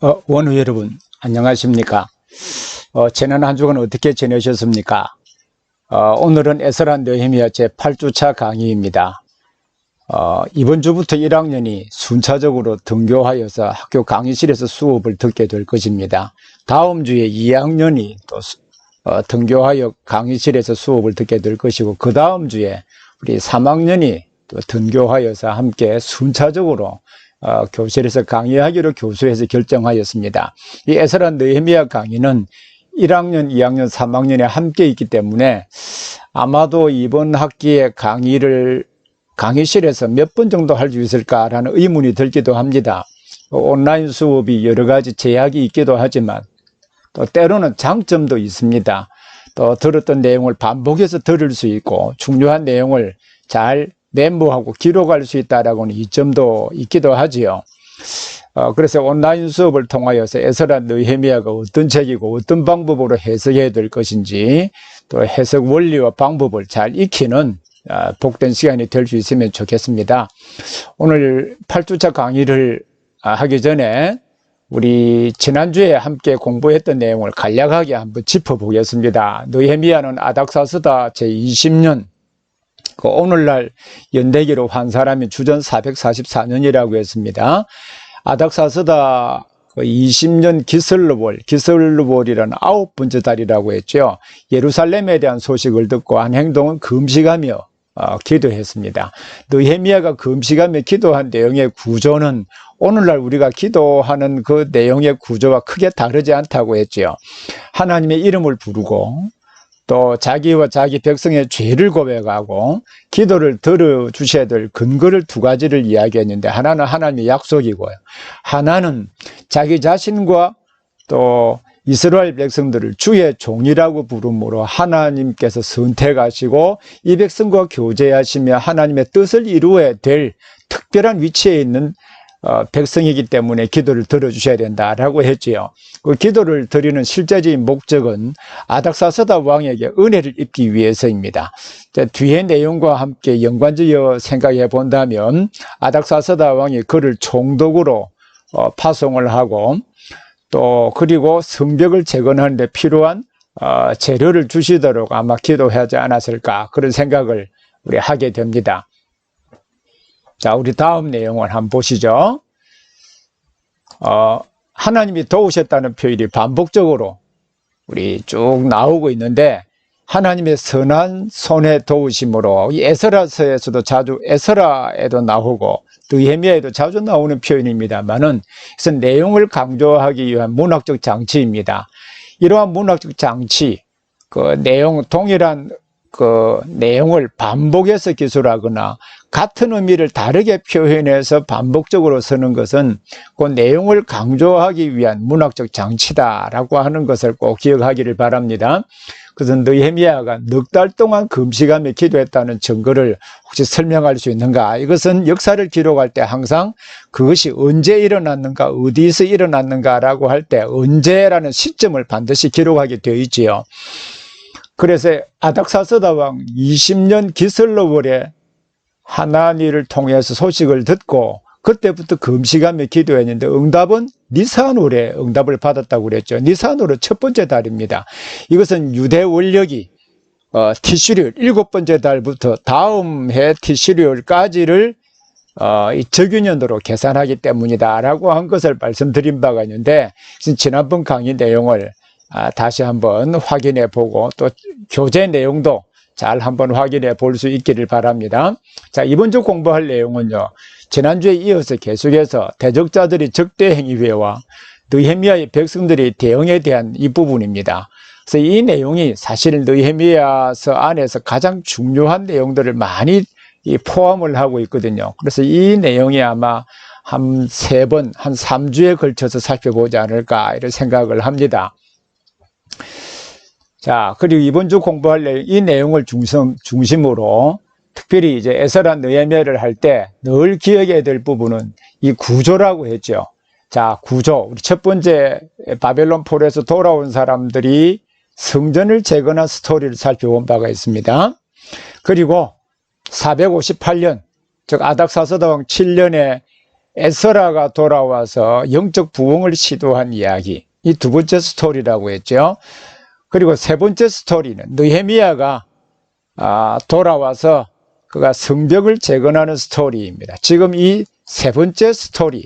원우 여러분, 안녕하십니까? 지난 한 주간 어떻게 지내셨습니까? 오늘은 에스라 느헤미야 제8주차 강의입니다. 이번 주부터 1학년이 순차적으로 등교하여서 학교 강의실에서 수업을 듣게 될 것입니다. 다음 주에 2학년이 또 등교하여 강의실에서 수업을 듣게 될 것이고, 그 다음 주에 우리 3학년이 또 등교하여서 함께 순차적으로 교실에서 강의하기로 교수에서 결정하였습니다. 이 에스라 느헤미야 강의는 1학년, 2학년, 3학년에 함께 있기 때문에 아마도 이번 학기에 강의실에서 몇 번 정도 할 수 있을까라는 의문이 들기도 합니다. 온라인 수업이 여러 가지 제약이 있기도 하지만 또 때로는 장점도 있습니다. 또 들었던 내용을 반복해서 들을 수 있고 중요한 내용을 잘 메모하고 기록할 수 있다라고는 이점도 있기도 하지요. 그래서 온라인 수업을 통하여서 에스라 느헤미야가 어떤 책이고 어떤 방법으로 해석해야 될 것인지 또 해석 원리와 방법을 잘 익히는 복된 시간이 될 수 있으면 좋겠습니다. 오늘 8주차 강의를 하기 전에 우리 지난주에 함께 공부했던 내용을 간략하게 한번 짚어보겠습니다. 느헤미야는 아닥사스다 제20년 오늘날 연대기로 한 사람이 주전 444년이라고 했습니다. 아닥사스다 20년 기슬루볼이라는 9번째 달이라고 했죠. 예루살렘에 대한 소식을 듣고 한 행동은 금식하며 기도했습니다. 느헤미야가 금식하며 기도한 내용의 구조는 오늘날 우리가 기도하는 그 내용의 구조와 크게 다르지 않다고 했죠. 하나님의 이름을 부르고 또 자기와 자기 백성의 죄를 고백하고 기도를 들어주셔야 될 근거를 두 가지를 이야기했는데, 하나는 하나님의 약속이고요, 하나는 자기 자신과 또 이스라엘 백성들을 주의 종이라고 부름으로 하나님께서 선택하시고 이 백성과 교제하시며 하나님의 뜻을 이루어야 될 특별한 위치에 있는 백성이기 때문에 기도를 들어주셔야 된다라고 했지요. 그 기도를 드리는 실제적인 목적은 아닥사스다 왕에게 은혜를 입기 위해서입니다. 뒤의 내용과 함께 연관지어 생각해 본다면 아닥사스다 왕이 그를 총독으로 파송을 하고 또 그리고 성벽을 재건하는 데 필요한 재료를 주시도록 아마 기도하지 않았을까, 그런 생각을 우리 하게 됩니다. 자, 우리 다음 내용을 한번 보시죠. 하나님이 도우셨다는 표현이 반복적으로 우리 쭉 나오고 있는데, 하나님의 선한 손에 도우심으로 이 에스라서에서도 자주, 에스라에도 나오고 느헤미야에도 자주 나오는 표현입니다만은, 그래서 내용을 강조하기 위한 문학적 장치입니다. 이러한 문학적 장치, 동일한 내용을 반복해서 기술하거나 같은 의미를 다르게 표현해서 반복적으로 쓰는 것은 그 내용을 강조하기 위한 문학적 장치다라고 하는 것을 꼭 기억하기를 바랍니다. 그래서 느헤미야가 넉 달 동안 금식하며 기도했다는 증거를 혹시 설명할 수 있는가? 이것은 역사를 기록할 때 항상 그것이 언제 일어났는가, 어디서 일어났는가라고 할 때 언제라는 시점을 반드시 기록하게 되어 있지요. 그래서 아닥사스다 왕 20년 기슬루볼에 하나님을 통해서 소식을 듣고 그때부터 금식하며 기도했는데, 응답은 니산월에 응답을 받았다고 그랬죠. 니산월은 첫 번째 달입니다. 이것은 유대 원력이 티슈리올 7번째 달부터 다음 해 티슈리올까지를 이 적유년도로 계산하기 때문이다라고 한 것을 말씀드린 바가 있는데, 지난번 강의 내용을 다시 한번 확인해 보고 또 교재 내용도 잘 한번 확인해 볼 수 있기를 바랍니다. 자, 이번 주 공부할 내용은요, 지난주에 이어서 계속해서 대적자들의 적대 행위회와 느헤미야의 백성들의 대응에 대한 이 부분입니다. 그래서 이 내용이 사실 느헤미야서 안에서 가장 중요한 내용들을 많이 포함을 하고 있거든요. 그래서 이 내용이 아마 한 3번, 한 3주에 걸쳐서 살펴보지 않을까, 이런 생각을 합니다. 자, 그리고 이번 주 공부할 이 내용을 중심으로 특별히 이제 에스라 느헤미야를 할 때 늘 기억해야 될 부분은 이 구조라고 했죠. 자, 구조. 우리 첫 번째 바벨론 포로에서 돌아온 사람들이 성전을 재건한 스토리를 살펴본 바가 있습니다. 그리고 458년, 즉 아닥사스다 왕 7년에 에스라가 돌아와서 영적 부흥을 시도한 이야기, 이 두 번째 스토리라고 했죠. 그리고 세 번째 스토리는 느헤미야가 돌아와서 그가 성벽을 재건하는 스토리입니다. 지금 이 세 번째 스토리,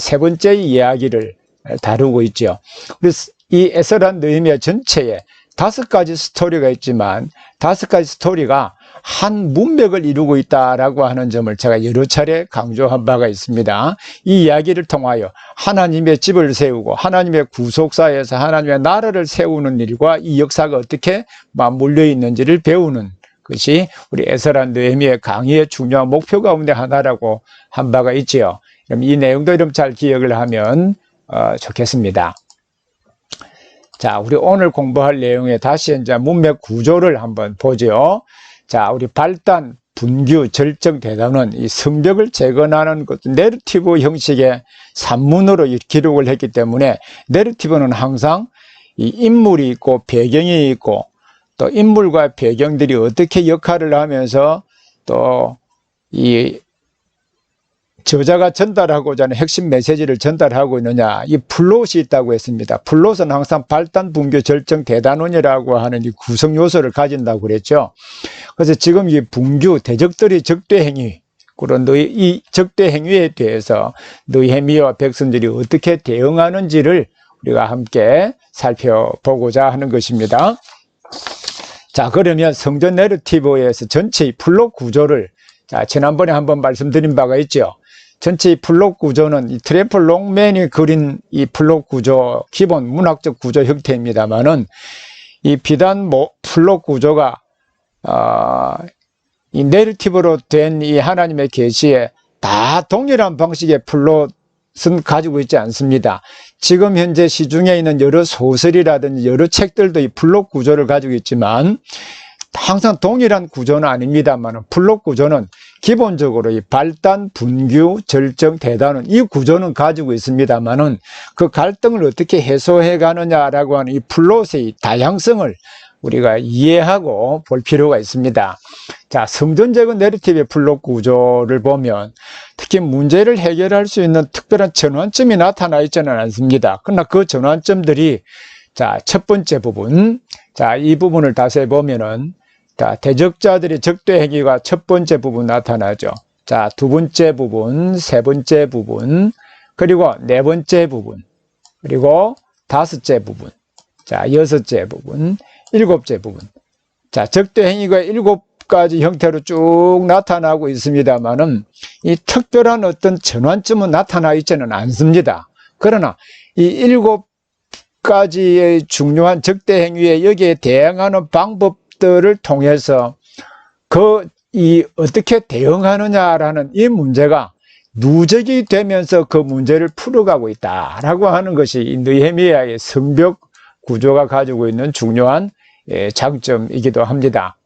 세 번째 이야기를 다루고 있죠. 그래서 이 에스라 느헤미야 전체에 5가지 스토리가 있지만 5가지 스토리가 한 문맥을 이루고 있다라고 하는 점을 제가 여러 차례 강조한 바가 있습니다. 이 이야기를 통하여 하나님의 집을 세우고 하나님의 구속사에서 하나님의 나라를 세우는 일과 이 역사가 어떻게 맞물려 있는지를 배우는 것이 우리 에스라 느헤미야 강의의 중요한 목표 가운데 하나라고 한 바가 있지요. 그럼 이 내용도 좀 잘 기억을 하면 좋겠습니다. 자, 우리 오늘 공부할 내용에 다시 이제 문맥 구조를 한번 보죠. 자, 우리 발단, 분규, 절정, 대단원, 이 성벽을 재건하는 것도 내러티브 형식의 산문으로 기록을 했기 때문에 내러티브는 항상 이 인물이 있고 배경이 있고 또 인물과 배경들이 어떻게 역할을 하면서 또 이 저자가 전달하고자 하는 핵심 메시지를 전달하고 있느냐, 이 플롯이 있다고 했습니다. 플롯은 항상 발단, 분규, 절정, 대단원이라고 하는 이 구성 요소를 가진다고 그랬죠. 그래서 지금 이 분규, 대적들의 적대 행위, 그런 이 적대 행위에 대해서 느헤미야와 백성들이 어떻게 대응하는지를 우리가 함께 살펴보고자 하는 것입니다. 자, 그러면 성전 내러티브에서 전체의 플롯 구조를 지난번에 한번 말씀드린 바가 있죠. 전체의 플롯 구조는 이 트래플 롱맨이 그린 이 플롯 구조, 기본 문학적 구조 형태입니다만은 이 비단 플롯 구조가 이 내러티브로 된 이 하나님의 계시에 다 동일한 방식의 플롯은 가지고 있지 않습니다. 지금 현재 시중에 있는 여러 소설이라든지 여러 책들도 이 플롯 구조를 가지고 있지만 항상 동일한 구조는 아닙니다만 플롯 구조는 기본적으로 이 발단, 분규, 절정, 대단원 이 구조는 가지고 있습니다만은 그 갈등을 어떻게 해소해 가느냐라고 하는 이 플롯의 다양성을 우리가 이해하고 볼 필요가 있습니다. 자, 성전적인 내러티브의 플롯 구조를 보면 특히 문제를 해결할 수 있는 특별한 전환점이 나타나 있지는 않습니다. 그러나 그 전환점들이 자, 첫 번째 부분, 자, 이 부분을 다시 보면은 자, 대적자들의 적대 행위가 첫 번째 부분 나타나죠. 자, 두 번째 부분, 세 번째 부분, 그리고 네 번째 부분, 그리고 다섯째 부분, 자, 여섯째 부분, 일곱째 부분. 자, 적대 행위가 7가지 형태로 쭉 나타나고 있습니다만은 이 특별한 어떤 전환점은 나타나 있지는 않습니다. 그러나 이 7가지의 중요한 적대 행위에 여기에 대응하는 방법들을 통해서 어떻게 대응하느냐라는 이 문제가 누적이 되면서 그 문제를 풀어가고 있다라고 하는 것이 이 느헤미야의 성벽 구조가 가지고 있는 중요한 장점이기도 합니다.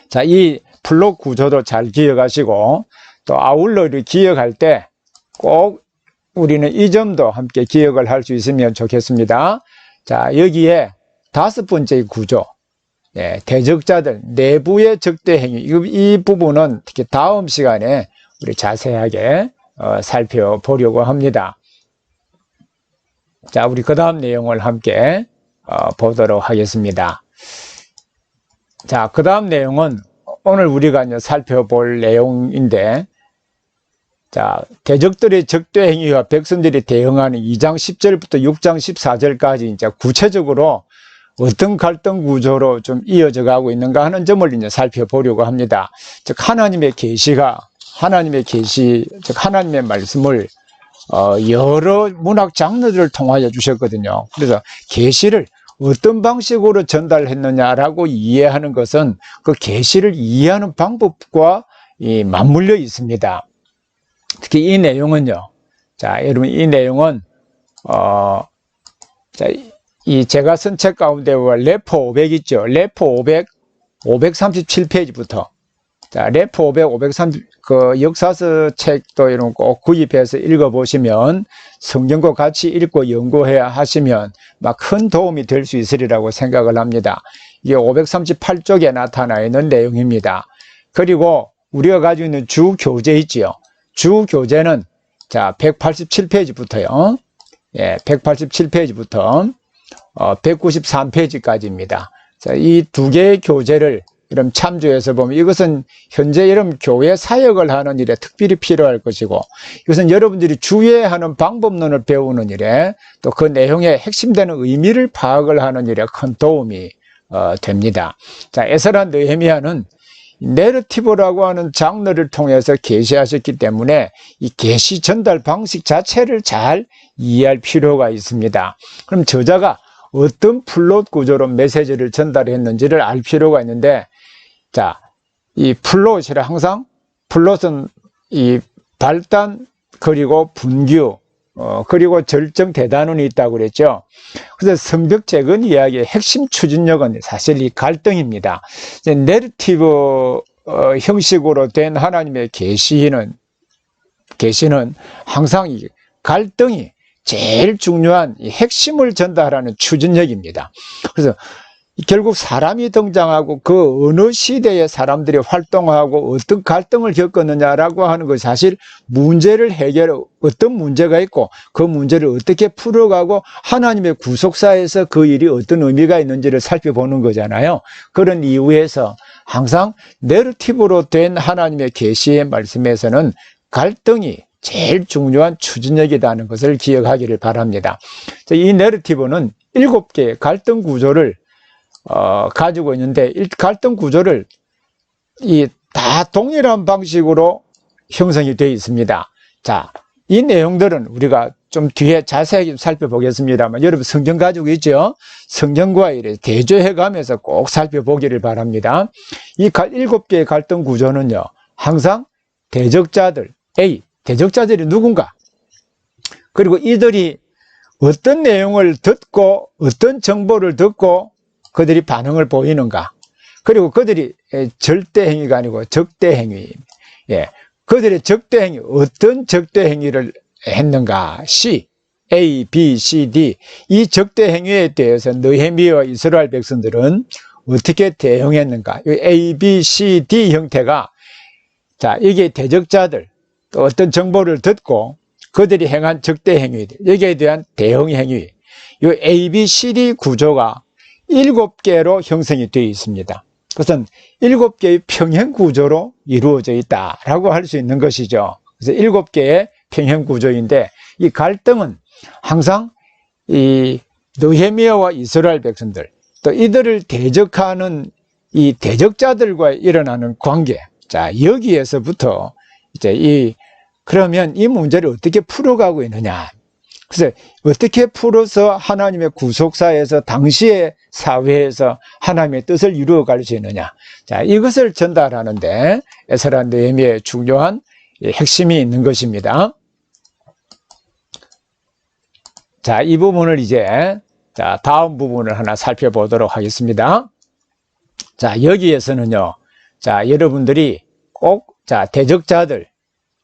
자, 이 플롯 구조도 잘 기억하시고 또 아울러 기억할 때 꼭 우리는 이 점도 함께 기억을 할 수 있으면 좋겠습니다. 자, 여기에 5번째 구조, 대적자들 내부의 적대 행위, 이 부분은 특히 다음 시간에 우리 자세하게 살펴보려고 합니다. 자, 우리 그 다음 내용을 함께 보도록 하겠습니다. 자, 그 다음 내용은 오늘 우리가 이제 살펴볼 내용인데, 자, 대적들의 적대 행위와 백성들이 대응하는 2장 10절부터 6장 14절까지 이제 구체적으로 어떤 갈등 구조로 좀 이어져 가고 있는가 하는 점을 이제 살펴보려고 합니다. 즉, 하나님의 계시, 즉, 하나님의 말씀을 여러 문학 장르들을 통하여 주셨거든요. 그래서 계시를 어떤 방식으로 전달했느냐라고 이해하는 것은 그 계시를 이해하는 방법과 맞물려 있습니다. 특히 이 내용은요. 자, 여러분, 이 내용은 자, 이 제가 쓴 책 가운데 레포 500 있죠. 레포 500, 537페이지부터. 자, 레포 500, 530, 그 역사서 책도 이런 거 꼭 구입해서 읽어보시면 성경과 같이 읽고 연구해야 하시면 막 큰 도움이 될 수 있으리라고 생각을 합니다. 이게 538쪽에 나타나 있는 내용입니다. 그리고 우리가 가지고 있는 주 교재 있지요. 주 교재는 자, 187페이지부터요. 예, 187페이지부터 193페이지까지입니다. 자, 이 두 개의 교재를 여러분 참조해서 보면 이것은 현재 여러분 교회 사역을 하는 일에 특별히 필요할 것이고, 이것은 여러분들이 주의해야 하는 방법론을 배우는 일에, 또 그 내용의 핵심되는 의미를 파악을 하는 일에 큰 도움이 됩니다. 자, 에스라 느헤미야는 내러티브라고 하는 장르를 통해서 계시하셨기 때문에 이 계시 전달 방식 자체를 잘 이해할 필요가 있습니다. 그럼 저자가 어떤 플롯 구조로 메시지를 전달했는지를 알 필요가 있는데, 자, 이 플롯이라 항상, 플롯은 이 발단, 그리고 분규, 그리고 절정 대단원이 있다고 그랬죠. 그래서 성벽재건 이야기의 핵심 추진력은 사실 이 갈등입니다. 내러티브 형식으로 된 하나님의 계시는 항상 이 갈등이 제일 중요한 이 핵심을 전달하는 추진력입니다. 그래서 결국 사람이 등장하고 그 어느 시대에 사람들이 활동하고 어떤 갈등을 겪었느냐라고 하는 것이 사실 문제를 어떤 문제가 있고 그 문제를 어떻게 풀어가고 하나님의 구속사에서 그 일이 어떤 의미가 있는지를 살펴보는 거잖아요. 그런 이유에서 항상 내러티브로 된 하나님의 계시의 말씀에서는 갈등이 제일 중요한 추진력이라는 것을 기억하기를 바랍니다. 이 내러티브는 7개의 갈등 구조를 가지고 있는데, 이 갈등 구조를 다 동일한 방식으로 형성이 되어 있습니다. 자, 이 내용들은 우리가 좀 뒤에 자세하게 살펴보겠습니다만, 여러분 성경 가지고 있죠? 성경과 이렇게 대조해 가면서 꼭 살펴보기를 바랍니다. 이 7개의 갈등 구조는요, 항상 대적자들, 대적자들이 누군가, 그리고 이들이 어떤 내용을 듣고 어떤 정보를 듣고 그들이 반응을 보이는가, 그리고 그들이 절대행위가 아니고 적대행위, 그들의 적대행위, 어떤 적대행위를 했는가, A, B, C, D, 이 적대행위에 대해서 느헤미야와 이스라엘 백성들은 어떻게 대응했는가. A, B, C, D 형태가, 자, 이게 대적자들, 또 어떤 정보를 듣고 그들이 행한 적대행위들, 여기에 대한 대응행위, 이 A, B, C, D 구조가 7개로 형성이 되어 있습니다. 그것은 7개의 평행 구조로 이루어져 있다라고 할 수 있는 것이죠. 그래서 7개의 평행 구조인데, 이 갈등은 항상 이 느헤미야와 이스라엘 백성들, 또 이들을 대적하는 이 대적자들과 일어나는 관계, 자, 여기에서부터 이제 그러면 이 문제를 어떻게 풀어가고 있느냐. 그래서 어떻게 풀어서 하나님의 구속사에서 당시의 사회에서 하나님의 뜻을 이루어갈 수 있느냐. 자, 이것을 전달하는데 에스라 느헤미야의 중요한 핵심이 있는 것입니다. 자, 이 부분을 이제 다음 부분을 하나 살펴보도록 하겠습니다. 자, 여기에서는요, 자, 여러분들이 꼭 대적자들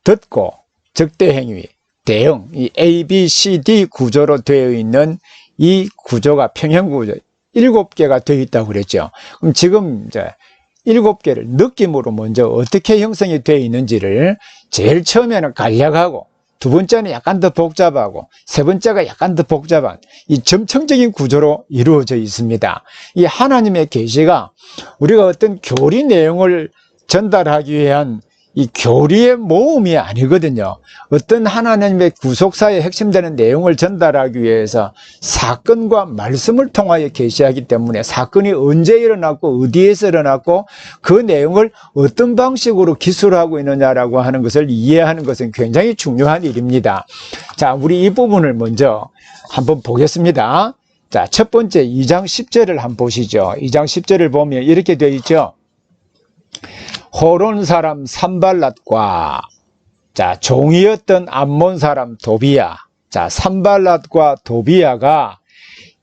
듣고 적대행위 대응, 이 A, B, C, D 구조로 되어 있는 이 구조가 평행구조 7개가 되어 있다고 그랬죠. 그럼 지금 이제 7개를 느낌으로 먼저 어떻게 형성이 되어 있는지를 제일 처음에는 간략하고, 두 번째는 약간 더 복잡하고, 세 번째가 약간 더 복잡한 이 점층적인 구조로 이루어져 있습니다. 이 하나님의 계시가 우리가 어떤 교리 내용을 전달하기 위한 이 교리의 모음이 아니거든요. 어떤 하나님의 구속사에 핵심되는 내용을 전달하기 위해서 사건과 말씀을 통하여 계시하기 때문에 사건이 언제 일어났고 어디에서 일어났고 그 내용을 어떤 방식으로 기술하고 있느냐라고 하는 것을 이해하는 것은 굉장히 중요한 일입니다. 자, 우리 이 부분을 먼저 한번 보겠습니다. 자, 첫 번째 2장 10절을 한번 보시죠. 2장 10절을 보면 이렇게 되어 있죠. 호론 사람 산발랏과 종이었던 암몬 사람 도비야. 자, 산발랏과 도비야가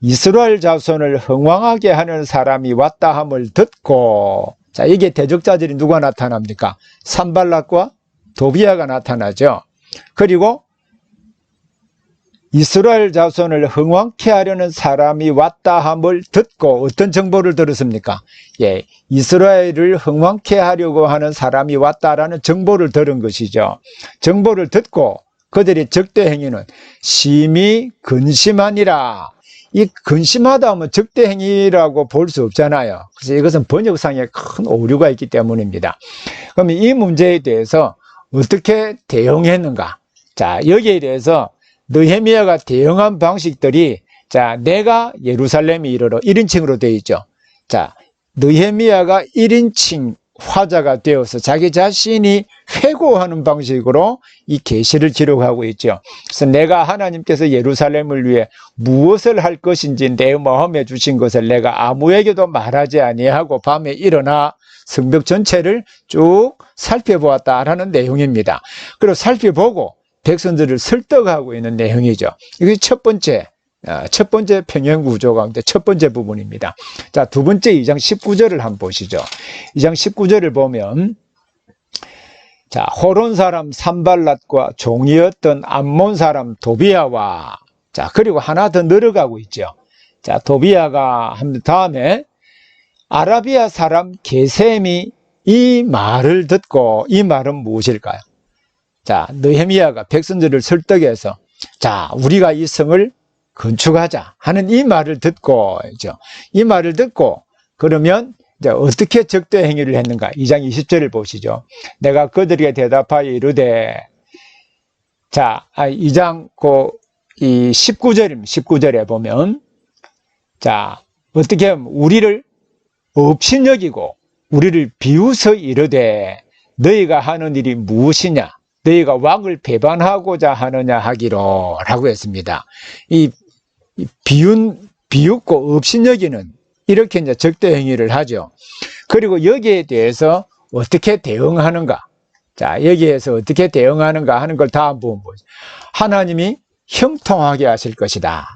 이스라엘 자손을 흥왕하게 하는 사람이 왔다 함을 듣고, 자, 이게 대적자들이 누가 나타납니까? 산발랏과 도비야가 나타나죠. 그리고 이스라엘 자손을 흥왕케 하려는 사람이 왔다 함을 듣고 어떤 정보를 들었습니까? 이스라엘을 흥왕케 하려고 하는 사람이 왔다라는 정보를 들은 것이죠. 정보를 듣고 그들의 적대 행위는 심히 근심하니라. 이 근심하다 하면 적대 행위라고 볼 수 없잖아요. 그래서 이것은 번역상에 큰 오류가 있기 때문입니다. 그러면 이 문제에 대해서 어떻게 대응했는가? 자, 여기에 대해서 느헤미야가 대응한 방식들이, 자, 내가 예루살렘에 이르러 1인칭으로 되어 있죠. 자, 느헤미야가 1인칭 화자가 되어서 자기 자신이 회고하는 방식으로 이 계시를 기록하고 있죠. 그래서 내가 하나님께서 예루살렘을 위해 무엇을 할 것인지 내 마음에 주신 것을 내가 아무에게도 말하지 아니하고 밤에 일어나 성벽 전체를 쭉 살펴보았다라는 내용입니다. 그리고 살펴보고 백성들을 설득하고 있는 내용이죠. 이게 첫 번째 평행 구조 가운데 첫 번째 부분입니다. 자, 두 번째 2장 19절을 한번 보시죠. 2장 19절을 보면, 자, 호론 사람 산발랏과 종이었던 암몬 사람 도비야와, 자, 그리고 하나 더 늘어가고 있죠. 자, 도비야가 한 다음에 아라비아 사람 게셈이 이 말을 듣고, 이 말은 무엇일까요? 자, 느헤미야가 백성들을 설득해서, 자, 우리가 이 성을 건축하자 하는 이 말을 듣고, 이 말을 듣고, 그러면 이제 어떻게 적대 행위를 했는가? 2장 20절을 보시죠. 내가 그들에게 대답하여 이르되, 자, 2장 이 19절에 보면, 자, 어떻게 하면 우리를 업신여기고 우리를 비웃어 이르되 너희가 하는 일이 무엇이냐? 너희가 왕을 배반하고자 하느냐 하기로 라고 했습니다. 이 비웃고 업신여기는 이렇게 이제 적대 행위를 하죠. 그리고 여기에 대해서 어떻게 대응하는가? 자, 여기에서 어떻게 대응하는가 하는 걸 다 한번 보죠. 하나님이 형통하게 하실 것이다.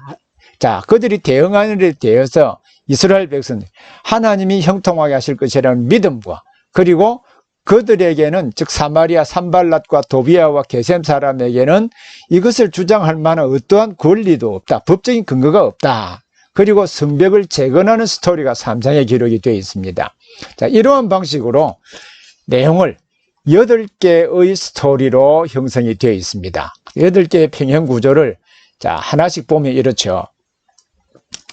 자, 그들이 대응하는 데 대해서 이스라엘 백성, 하나님이 형통하게 하실 것이라는 믿음과, 그리고 그들에게는, 즉 사마리아 산발랏과 도비야와 게셈 사람에게는 이것을 주장할 만한 어떠한 권리도 없다. 법적인 근거가 없다. 그리고 성벽을 재건하는 스토리가 3장에 기록이 되어 있습니다. 자, 이러한 방식으로 내용을 8개의 스토리로 형성이 되어 있습니다. 8개의 평행 구조를, 자, 하나씩 보면 이렇죠.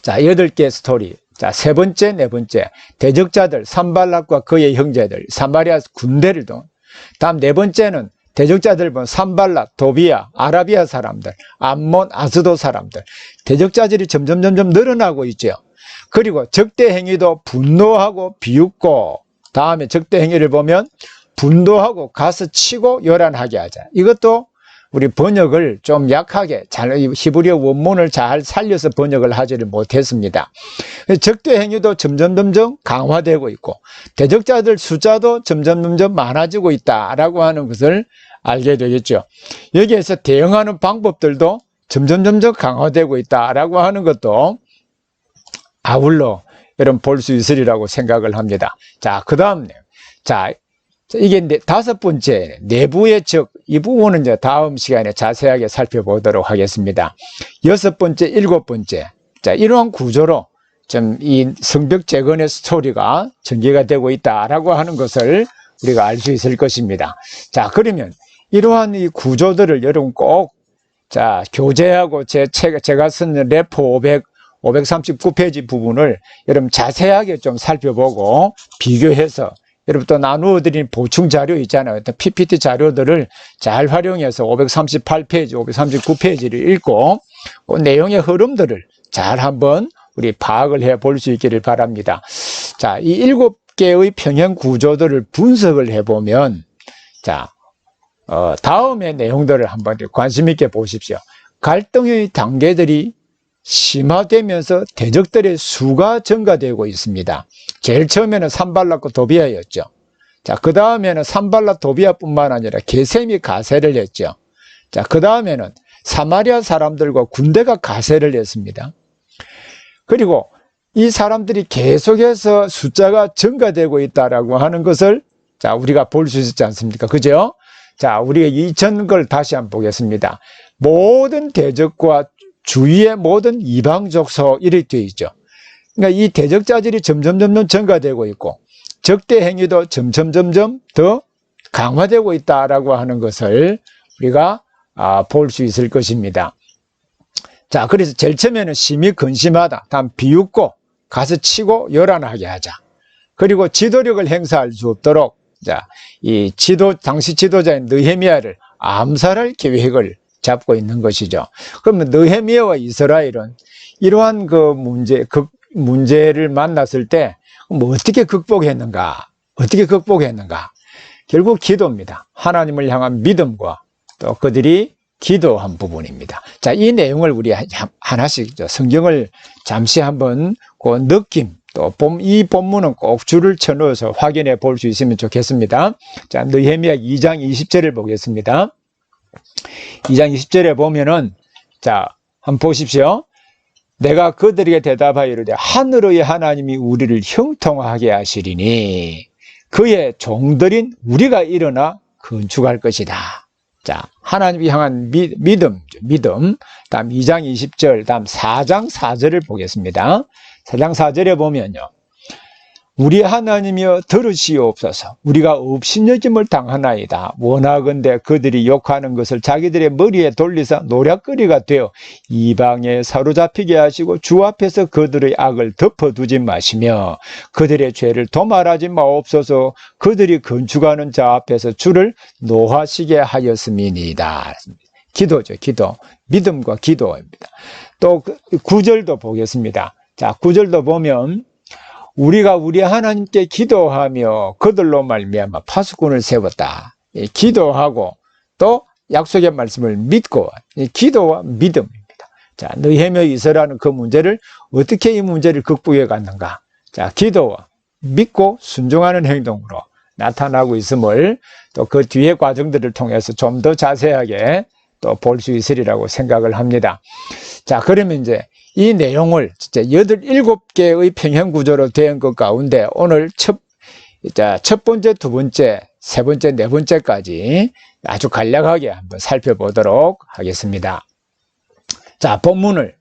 자, 8개 스토리. 자, 세 번째, 네 번째, 대적자들, 산발랏과 그의 형제들, 사마리아 군대를 동. 다음 네 번째는 대적자들 보면 산발랏, 도비야, 아라비아 사람들, 암몬, 아스도 사람들. 대적자들이 점점 늘어나고 있죠. 그리고 적대 행위도 분노하고 비웃고, 다음에 적대 행위를 보면 분노하고 가서 치고 요란하게 하자. 이것도 우리 번역을 좀 약하게 히브리어 원문을 잘 살려서 번역을 하지를 못했습니다. 적대 행위도 점점 강화되고 있고 대적자들 숫자도 점점 많아지고 있다라고 하는 것을 알게 되겠죠. 여기에서 대응하는 방법들도 점점 강화되고 있다라고 하는 것도 아울러 여러분 볼 수 있으리라고 생각을 합니다. 자, 그 다음, 자, 이게 다섯 번째, 내부의 적, 이 부분은 이제 다음 시간에 자세하게 살펴보도록 하겠습니다. 여섯 번째, 일곱 번째. 자, 이러한 구조로 좀 이 성벽 재건의 스토리가 전개가 되고 있다라고 하는 것을 우리가 알 수 있을 것입니다. 자, 그러면 이러한 이 구조들을 여러분 꼭, 자, 교재하고 제가 쓴 레포 539페이지 부분을 여러분 자세하게 좀 살펴보고 비교해서 여러분 또 나누어 드린 보충 자료 있잖아요. PPT 자료들을 잘 활용해서 538페이지, 539페이지를 읽고 그 내용의 흐름들을 잘 한번 우리 파악을 해 볼 수 있기를 바랍니다. 자, 이 7개의 평행 구조들을 분석을 해보면, 자, 다음의 내용들을 한번 관심 있게 보십시오. 갈등의 단계들이 심화되면서 대적들의 수가 증가되고 있습니다. 제일 처음에는 산발랏과 도비야였죠. 자, 그 다음에는 산발랏 도비야뿐만 아니라 게셈이 가세를 했죠. 자, 그 다음에는 사마리아 사람들과 군대가 가세를 했습니다. 그리고 이 사람들이 계속해서 숫자가 증가되고 있다라고 하는 것을, 자, 우리가 볼 수 있지 않습니까? 그죠? 자, 우리가 2000걸 다시 한번 보겠습니다. 모든 대적과 주위의 모든 이방 족속 이렇게 되어 있죠. 그러니까 이 대적자들이 점점 증가되고 있고 적대 행위도 점점 더 강화되고 있다라고 하는 것을 우리가 볼 수 있을 것입니다. 자, 그래서 제일 처음에는 심히 근심하다. 다음 비웃고 가서 치고 요란하게 하자. 그리고 지도력을 행사할 수 없도록 자, 이 당시 지도자인 느헤미야를 암살할 계획을 잡고 있는 것이죠. 그러면 느헤미야와 이스라엘은 이러한 그 문제를 만났을 때 뭐 어떻게 극복했는가? 어떻게 극복했는가? 결국 기도입니다. 하나님을 향한 믿음과 또 그들이 기도한 부분입니다. 자, 이 내용을 우리 하나씩 성경을 잠시 한번 그 느낌 또 이 본문은 꼭 줄을 쳐넣어서 확인해 볼 수 있으면 좋겠습니다. 자, 느헤미야 2장 20절을 보겠습니다. 2장 20절에 보면은 자, 한번 보십시오. 내가 그들에게 대답하여 이르되 하늘의 하나님이 우리를 형통하게 하시리니 그의 종들인 우리가 일어나 건축할 것이다. 자, 하나님을 향한 믿음. 다음 2장 20절, 다음 4장 4절을 보겠습니다. 4장 4절에 보면요. 우리 하나님이여 들으시옵소서. 우리가 업신여김을 당하나이다. 원하건대 그들이 욕하는 것을 자기들의 머리에 돌리사 노략거리가 되어 이방에 사로잡히게 하시고 주 앞에서 그들의 악을 덮어두지 마시며 그들의 죄를 도말하지 마옵소서. 그들이 건축하는 자 앞에서 주를 노하시게 하였음이니이다. 기도죠, 기도. 믿음과 기도입니다. 또 9절도 보겠습니다. 자, 9절도 보면 우리가 우리 하나님께 기도하며 그들로 말미암아 파수꾼을 세웠다. 기도하고 또 약속의 말씀을 믿고 기도와 믿음입니다. 자, 느헤미야 이스라엘은 그 문제를 어떻게 이 문제를 극복해 갔는가? 자, 기도와 믿고 순종하는 행동으로 나타나고 있음을 또 그 뒤의 과정들을 통해서 좀 더 자세하게 또 볼 수 있으리라고 생각을 합니다. 자, 그러면 이제 이 내용을 진짜 7개의 평행 구조로 된 것 가운데 오늘 첫 번째, 두 번째, 세 번째, 네 번째까지 아주 간략하게 한번 살펴보도록 하겠습니다. 자, 본문을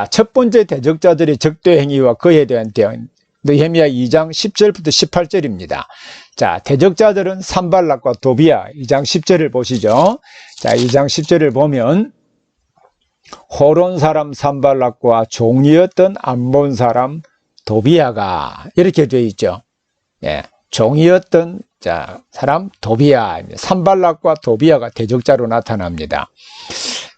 첫 번째 대적자들의 적대 행위와 그에 대한 대응 느헤미야 2장 10절부터 18절입니다. 자, 대적자들은 산발락과 도비야 2장 10절을 보시죠. 자, 2장 10절을 보면 호론 사람 산발락과 종이었던 암몬 사람 도비야가 이렇게 되어 있죠. 예, 종이었던 사람 도비야, 산발락과 도비야가 대적자로 나타납니다.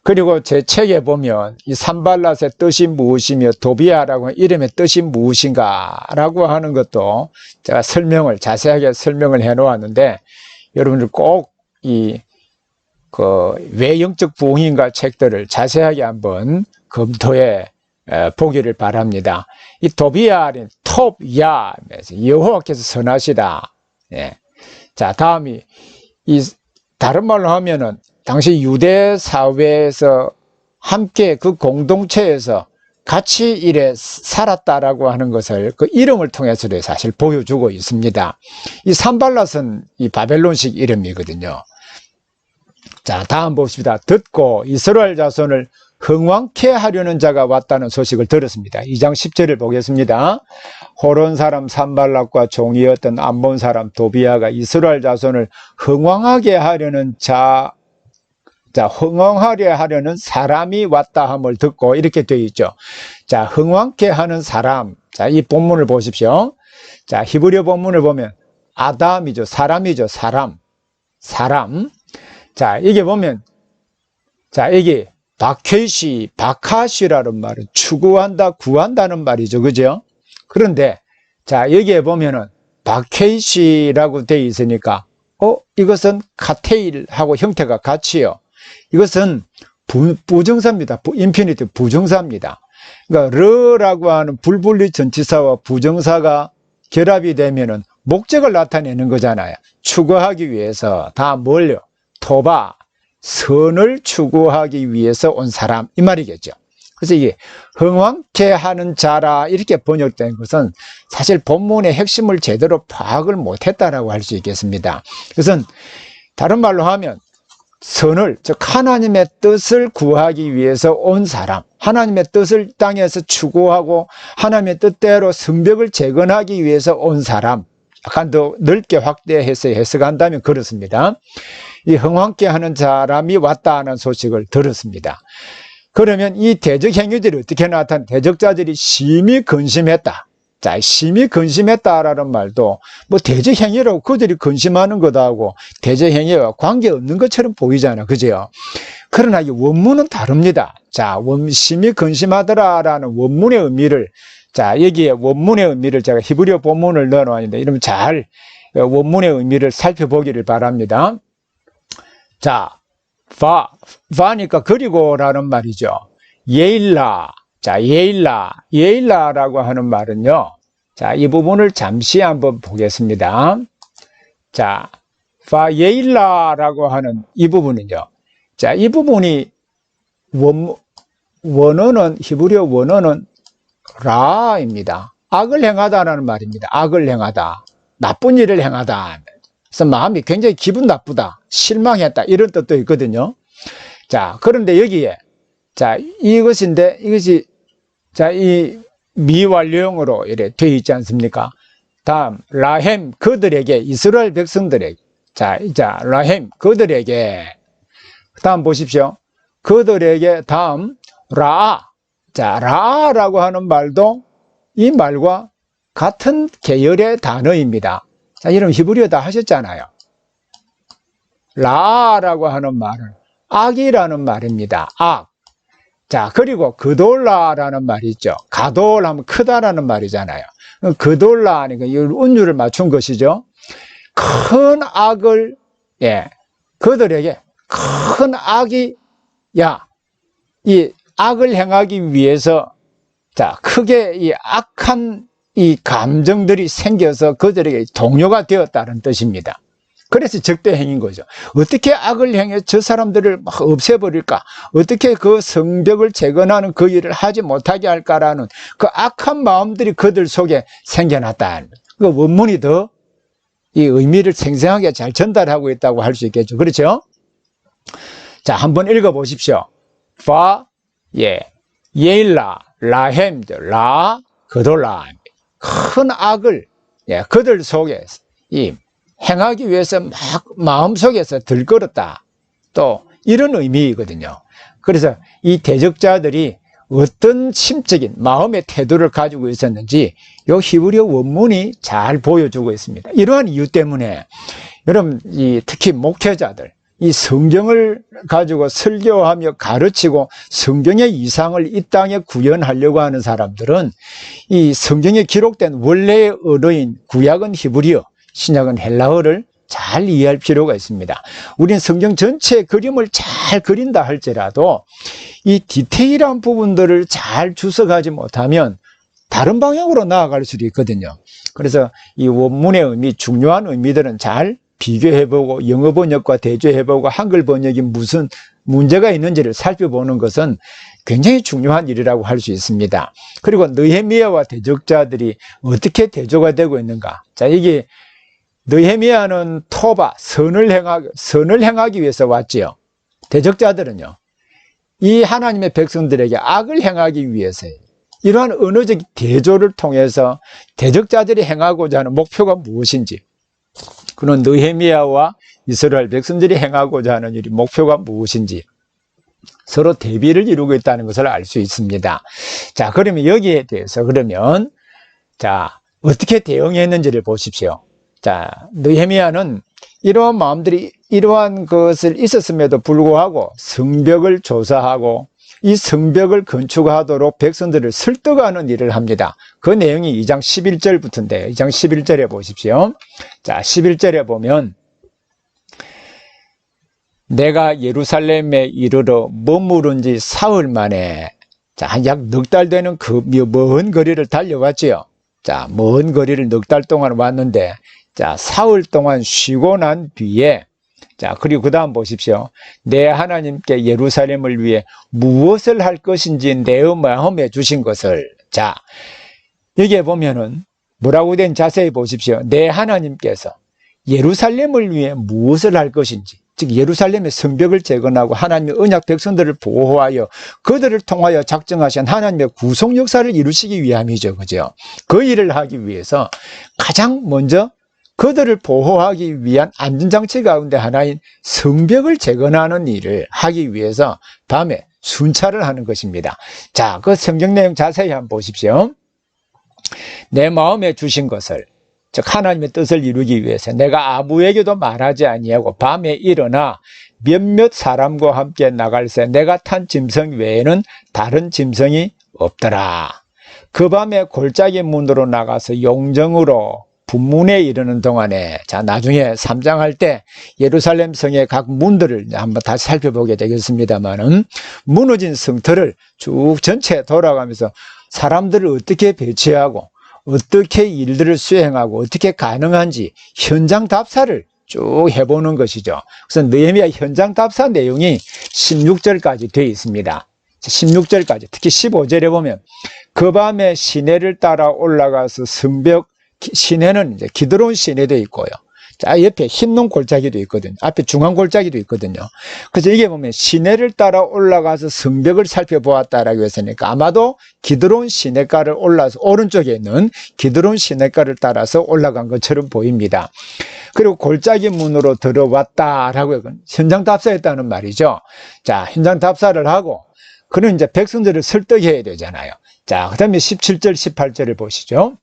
그리고 제 책에 보면 이 산발락의 뜻이 무엇이며 도비야라고 하는 이름의 뜻이 무엇인가라고 하는 것도 제가 자세하게 설명을 해 놓았는데 여러분들 꼭 왜 영적 부흥인가 책들을 자세하게 한번 검토해 보기를 바랍니다. 이 도비야는 톱야, 여호와께서 선하시다. 예. 자, 다음이 다른 말로 하면은 당시 유대 사회에서 함께 그 공동체에서 같이 이래 살았다라고 하는 것을 그 이름을 통해서도 사실 보여주고 있습니다. 이 산발랏은 이 바벨론식 이름이거든요. 자, 다음 봅시다. 듣고 이스라엘 자손을 흥왕케 하려는 자가 왔다는 소식을 들었습니다. 2장 10절을 보겠습니다. 호론 사람 산발락과 종이었던 암몬 사람 도비야가 이스라엘 자손을 흥왕하게 하려는 흥왕하려 하려는 사람이 왔다 함을 듣고 이렇게 되어 있죠. 자, 흥왕케 하는 사람. 자, 이 본문을 보십시오. 자, 히브리어 본문을 보면 아담이죠. 사람이죠. 사람. 자, 이게 보면 이게 바카시라는 말은 추구한다, 구한다는 말이죠. 그죠? 그런데 자, 여기에 보면은 바케이시라고 되어 있으니까 이것은 카테일하고 형태가 같이요. 이것은 부정사입니다. 인피니트 부정사입니다. 그러니까 르라고 하는 불분리 전치사와 부정사가 결합이 되면은 목적을 나타내는 거잖아요. 추구하기 위해서 다 뭘요? 토바, 선을 추구하기 위해서 온 사람 이 말이겠죠. 그래서 이게 흥왕케 하는 자라 이렇게 번역된 것은 사실 본문의 핵심을 제대로 파악을 못했다라고 할 수 있겠습니다. 그것은 다른 말로 하면 선을, 즉 하나님의 뜻을 구하기 위해서 온 사람, 하나님의 뜻을 땅에서 추구하고 하나님의 뜻대로 성벽을 재건하기 위해서 온 사람, 약간 더 넓게 확대해서 해석한다면 그렇습니다. 이 흥황케 하는 사람이 왔다 하는 소식을 들었습니다. 그러면 이 대적 행위들이 어떻게 나타나? 대적자들이 심히 근심했다. 자, 심히 근심했다라는 말도 뭐 대적 행위라고 그들이 근심하는 것하고 대적 행위와 관계없는 것처럼 보이잖아. 그죠? 그러나 이 원문은 다릅니다. 자, 심히 근심하더라라는 원문의 의미를, 자, 여기에 원문의 의미를 제가 히브리어 본문을 넣어놓았는데, 이러면 잘 원문의 의미를 살펴보기를 바랍니다. 자, 바니까 그리고라는 말이죠. 예일라. 자, 예일라라고 하는 말은요. 자, 이 부분을 잠시 한번 보겠습니다. 자, 예일라라고 하는 이 부분은요. 자, 이 부분이 원어는, 히브리어 원어는 라입니다. 악을 행하다라는 말입니다. 악을 행하다. 나쁜 일을 행하다. 그래서 마음이 굉장히 기분 나쁘다. 실망했다. 이런 뜻도 있거든요. 자, 그런데 여기에, 자, 이것이, 자, 이 미완료형으로 이래 되어 있지 않습니까? 다음, 라햄, 그들에게, 이스라엘 백성들에게. 자, 라햄, 그들에게. 다음 보십시오. 그들에게, 다음, 자, 라라고 하는 말도 이 말과 같은 계열의 단어입니다. 자, 이런 히브리어 다 하셨잖아요. 라라고 하는 말은 악이라는 말입니다. 악. 자, 그리고 그돌라라는 말이 있죠. 가돌 하면 크다라는 말이잖아요. 그돌라 하니까 운율을 맞춘 것이죠. 큰 악을, 예, 그들에게 큰 악이, 야, 이 악을 행하기 위해서, 자, 크게 이 악한 이 감정들이 생겨서 그들에게 동요가 되었다는 뜻입니다. 그래서 적대행인 거죠. 어떻게 악을 행해 저 사람들을 막 없애버릴까? 어떻게 그 성벽을 재건하는 그 일을 하지 못하게 할까라는 그 악한 마음들이 그들 속에 생겨났다. 그 원문이 더 이 의미를 생생하게 잘 전달하고 있다고 할 수 있겠죠. 그렇죠? 자, 한번 읽어보십시오. 예일라, 라햄, 그돌라. 큰 악을, 예, 그들 속에 행하기 위해서 막 마음속에서 들끓었다. 또 이런 의미이거든요. 그래서 이 대적자들이 어떤 심적인 마음의 태도를 가지고 있었는지 이 히브리어 원문이 잘 보여주고 있습니다. 이러한 이유 때문에 여러분, 특히 목회자들, 이 성경을 가지고 설교하며 가르치고 성경의 이상을 이 땅에 구현하려고 하는 사람들은 이 성경에 기록된 원래의 언어인 구약은 히브리어, 신약은 헬라어를 잘 이해할 필요가 있습니다. 우리는 성경 전체의 그림을 잘 그린다 할지라도 이 디테일한 부분들을 잘 주석하지 못하면 다른 방향으로 나아갈 수도 있거든요. 그래서 이 원문의 의미, 중요한 의미들은 잘 비교해보고 영어 번역과 대조해보고 한글 번역이 무슨 문제가 있는지를 살펴보는 것은 굉장히 중요한 일이라고 할 수 있습니다. 그리고 느헤미야와 대적자들이 어떻게 대조가 되고 있는가? 자, 이게 느헤미야는 토바, 선을 행하기 위해서 왔지요. 대적자들은요, 이 하나님의 백성들에게 악을 행하기 위해서예요. 이러한 언어적 대조를 통해서 대적자들이 행하고자 하는 목표가 무엇인지, 그는 느헤미야와 이스라엘 백성들이 행하고자 하는 일이 목표가 무엇인지 서로 대비를 이루고 있다는 것을 알 수 있습니다. 자, 그러면 여기에 대해서 자, 어떻게 대응했는지를 보십시오. 자, 느헤미야는 이러한 마음들이 이러한 것을 있었음에도 불구하고 성벽을 조사하고 이 성벽을 건축하도록 백성들을 설득하는 일을 합니다. 그 내용이 2장 11절부터인데요. 2장 11절에 보십시오. 자, 11절에 보면 내가 예루살렘에 이르러 머무른 지 사흘 만에, 자, 약 넉 달 되는 그 먼 거리를 달려왔지요. 자, 먼 거리를 넉 달 동안 왔는데, 자, 사흘 동안 쉬고 난 뒤에, 자, 그리고 그 다음 보십시오. 내 하나님께 예루살렘을 위해 무엇을 할 것인지 내 마음에 주신 것을. 자, 여기에 보면은 뭐라고 된 자세히 보십시오. 내 하나님께서 예루살렘을 위해 무엇을 할 것인지, 즉 예루살렘의 성벽을 재건하고 하나님의 언약 백성들을 보호하여 그들을 통하여 작정하신 하나님의 구속 역사를 이루시기 위함이죠. 그죠? 그 일을 하기 위해서 가장 먼저 그들을 보호하기 위한 안전장치 가운데 하나인 성벽을 재건하는 일을 하기 위해서 밤에 순찰을 하는 것입니다. 자, 그 성경 내용 자세히 한번 보십시오. 내 마음에 주신 것을, 즉 하나님의 뜻을 이루기 위해서 내가 아무에게도 말하지 아니하고 밤에 일어나 몇몇 사람과 함께 나갈새 내가 탄 짐승 외에는 다른 짐승이 없더라. 그 밤에 골짜기 문으로 나가서 용정으로 분문에 이르는 동안에, 자, 나중에 3장 할 때 예루살렘 성의 각 문들을 한번 다시 살펴보게 되겠습니다만은, 무너진 성터를 쭉 전체 돌아가면서 사람들을 어떻게 배치하고 어떻게 일들을 수행하고 어떻게 가능한지 현장 답사를 쭉 해보는 것이죠. 그래서 느헤미야 현장 답사 내용이 16절까지 되어 있습니다. 16절까지, 특히 15절에 보면 그 밤에 시내를 따라 올라가서 성벽, 시내는 이제 기드론 시내도 있고요. 자, 옆에 흰농 골짜기도 있거든요. 앞에 중앙 골짜기도 있거든요. 그래서 이게 보면 시내를 따라 올라가서 성벽을 살펴보았다라고 했으니까 아마도 기드론 시내가를 올라서 오른쪽에 있는 기드론 시내가를 따라서 올라간 것처럼 보입니다. 그리고 골짜기 문으로 들어왔다라고 현장 답사했다는 말이죠. 자, 현장 답사를 하고 그는 이제 백성들을 설득해야 되잖아요. 자, 그 다음에 17절, 18절을 보시죠.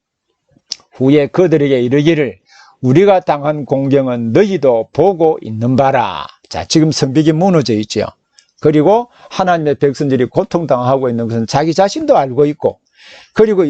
후에 그들에게 이르기를 우리가 당한 공경은 너희도 보고 있는 바라. 자, 지금 성벽이 무너져 있죠. 그리고 하나님의 백성들이 고통당하고 있는 것은 자기 자신도 알고 있고, 그리고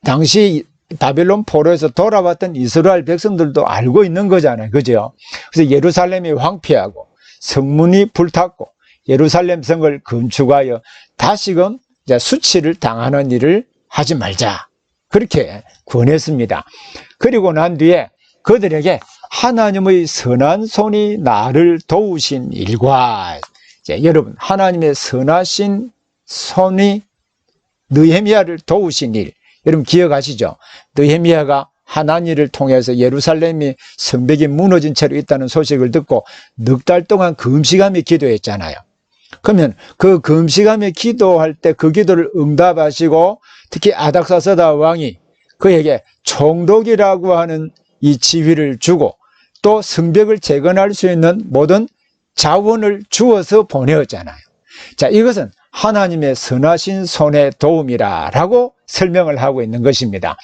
당시 바벨론 포로에서 돌아왔던 이스라엘 백성들도 알고 있는 거잖아요. 그죠? 그래서 예루살렘이 황폐하고 성문이 불탔고 예루살렘 성을 건축하여 다시금 수치를 당하는 일을 하지 말자, 그렇게 권했습니다. 그리고 난 뒤에 그들에게 하나님의 선한 손이 나를 도우신 일과, 여러분, 하나님의 선하신 손이 느헤미야를 도우신 일, 여러분 기억하시죠? 느헤미야가 하나님을 통해서 예루살렘이 성벽이 무너진 채로 있다는 소식을 듣고 넉 달 동안 금식하며 기도했잖아요. 그러면 그 금식하며 기도할 때 그 기도를 응답하시고, 특히 아닥사스다 왕이 그에게 총독이라고 하는 이 지위를 주고 또 성벽을 재건할 수 있는 모든 자원을 주어서 보내었잖아요. 자, 이것은 하나님의 선하신 손의 도움이라고 설명을 하고 있는 것입니다.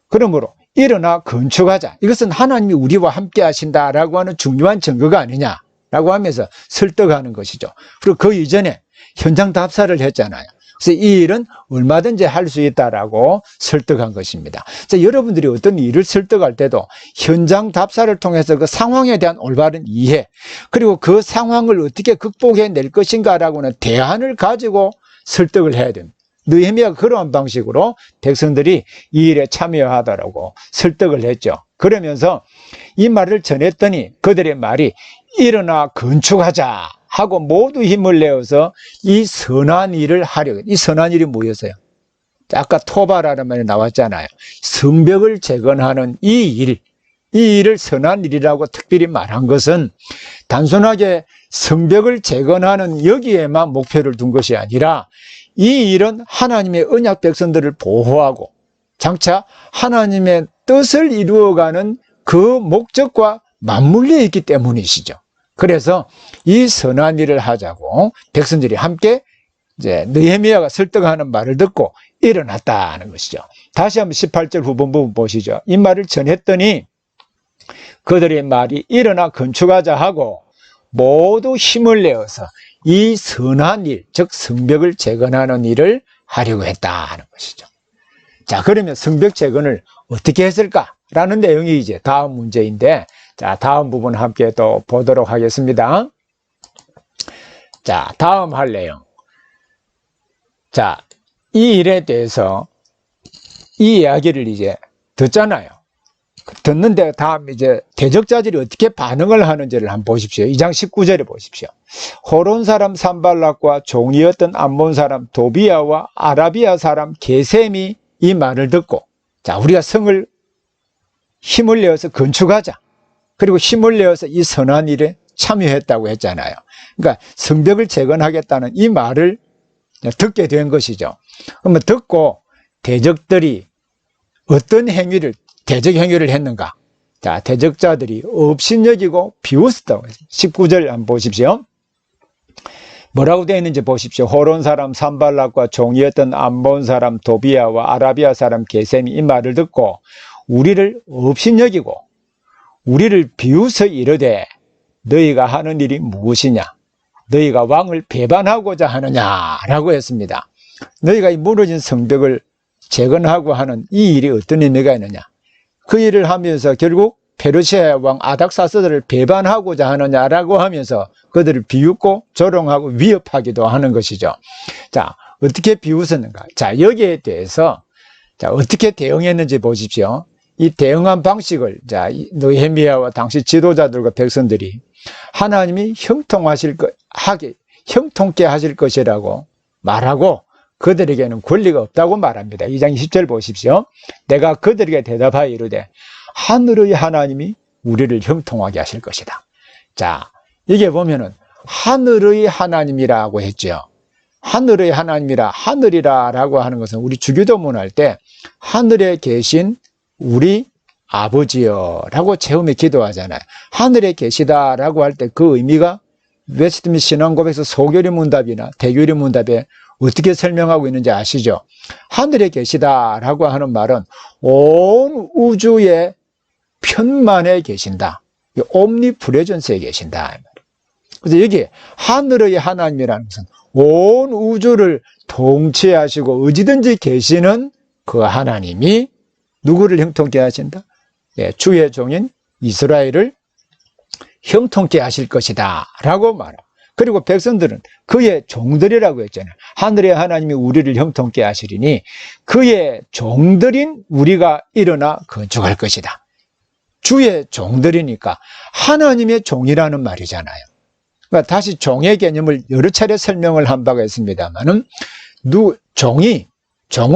그러므로 일어나 건축하자, 이것은 하나님이 우리와 함께 하신다라고 하는 중요한 증거가 아니냐라고 하면서 설득하는 것이죠. 그리고 그 이전에 현장 답사를 했잖아요. 그래서 이 일은 얼마든지 할 수 있다라고 설득한 것입니다. 그래서 여러분들이 어떤 일을 설득할 때도 현장 답사를 통해서 그 상황에 대한 올바른 이해, 그리고 그 상황을 어떻게 극복해낼 것인가라고는 대안을 가지고 설득을 해야 됩니다. 느헤미야가 그러한 방식으로 백성들이 이 일에 참여하더라고 설득을 했죠. 그러면서 이 말을 전했더니 그들의 말이 일어나 건축하자 하고 모두 힘을 내어서 이 선한 일을 하려고. 이 선한 일이 뭐였어요? 아까 토바라는 말이 나왔잖아요. 성벽을 재건하는 이 일을 선한 일이라고 특별히 말한 것은 단순하게 성벽을 재건하는 여기에만 목표를 둔 것이 아니라 이 일은 하나님의 언약 백성들을 보호하고 장차 하나님의 뜻을 이루어가는 그 목적과 맞물려 있기 때문이시죠. 그래서 이 선한 일을 하자고 백성들이 함께 이제 느헤미야가 설득하는 말을 듣고 일어났다는 것이죠. 다시 한번 18절 후반부 보시죠. 이 말을 전했더니 그들의 말이 일어나 건축하자 하고 모두 힘을 내어서 이 선한 일, 즉 성벽을 재건하는 일을 하려고 했다는 것이죠. 자, 그러면 성벽 재건을 어떻게 했을까라는 내용이 이제 다음 문제인데, 자, 다음 부분 함께 또 보도록 하겠습니다. 자, 다음 할 내용. 자, 이 일에 대해서 이 이야기를 이제 듣잖아요. 듣는데 다음 이제 대적자들이 어떻게 반응을 하는지를 한번 보십시오. 2장 19절에 보십시오. 호론 사람 산발락과 종이었던 암몬 사람 도비아와 아라비아 사람 게셈이 이 말을 듣고, 자, 우리가 성을 힘을 내어서 건축하자, 그리고 힘을 내어서 이 선한 일에 참여했다고 했잖아요. 그러니까 성벽을 재건하겠다는 이 말을 듣게 된 것이죠. 그러면 듣고 대적들이 어떤 행위를, 대적 행위를 했는가? 자, 대적자들이 업신여기고 비웃었다고 했습니다. 19절 한번 보십시오. 뭐라고 되어 있는지 보십시오. 호론 사람 산발락과 종이었던 암몬 사람 도비아와 아라비아 사람 게셈이 이 말을 듣고 우리를 업신여기고 우리를 비웃어 이르되 너희가 하는 일이 무엇이냐? 너희가 왕을 배반하고자 하느냐라고 했습니다. 너희가 이 무너진 성벽을 재건하고 하는 이 일이 어떤 의미가 있느냐? 그 일을 하면서 결국 페르시아 왕 아닥사스다를 배반하고자 하느냐라고 하면서 그들을 비웃고 조롱하고 위협하기도 하는 것이죠. 자, 어떻게 비웃었는가? 자, 여기에 대해서 자, 어떻게 대응했는지 보십시오. 이 대응한 방식을 자, 느헤미야와 당시 지도자들과 백성들이 하나님이 형통케 하실 것이라고 말하고 그들에게는 권리가 없다고 말합니다. 2장 20절 보십시오. 내가 그들에게 대답하여 이르되 하늘의 하나님이 우리를 형통하게 하실 것이다. 자, 이게 보면은 하늘의 하나님이라고 했죠. 하늘의 하나님이라, 하늘이라라고 하는 것은 우리 주기도문 할 때 하늘에 계신 우리 아버지여 라고 처음에 기도하잖아요. 하늘에 계시다라고 할 때 그 의미가 웨스트민스터 신앙고백에서 소교리 문답이나 대교리 문답에 어떻게 설명하고 있는지 아시죠? 하늘에 계시다라고 하는 말은 온 우주의 편만에 계신다. 옴니프레전스에 계신다. 그래서 여기 하늘의 하나님이라는 것은 온 우주를 통치하시고 어디든지 계시는 그 하나님이 누구를 형통케 하신다? 예, 주의 종인 이스라엘을 형통케 하실 것이다 라고 말합니다. 그리고 백성들은 그의 종들이라고 했잖아요. 하늘의 하나님이 우리를 형통케 하시리니 그의 종들인 우리가 일어나 건축할 것이다. 주의 종들이니까 하나님의 종이라는 말이잖아요. 그러니까 다시 종의 개념을 여러 차례 설명을 한 바가 있습니다만은 종의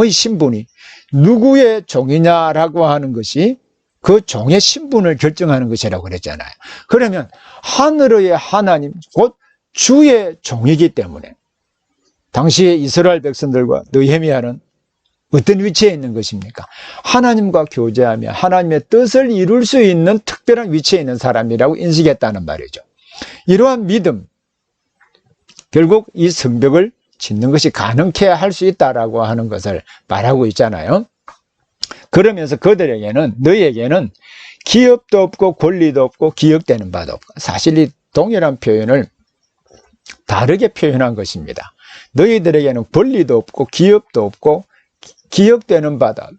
신분이 누구의 종이냐라고 하는 것이 그 종의 신분을 결정하는 것이라고 그랬잖아요. 그러면 하늘의 하나님 곧 주의 종이기 때문에 당시에 이스라엘 백성들과 느헤미야는 어떤 위치에 있는 것입니까? 하나님과 교제하며 하나님의 뜻을 이룰 수 있는 특별한 위치에 있는 사람이라고 인식했다는 말이죠. 이러한 믿음, 결국 이 성벽을 짓는 것이 가능케 할 수 있다라고 하는 것을 말하고 있잖아요. 그러면서 그들에게는, 너희에게는 기업도 없고 권리도 없고 기억되는 바도 없고, 사실 이 동일한 표현을 다르게 표현한 것입니다. 너희들에게는 권리도 없고 기업도 없고 기억되는 바다.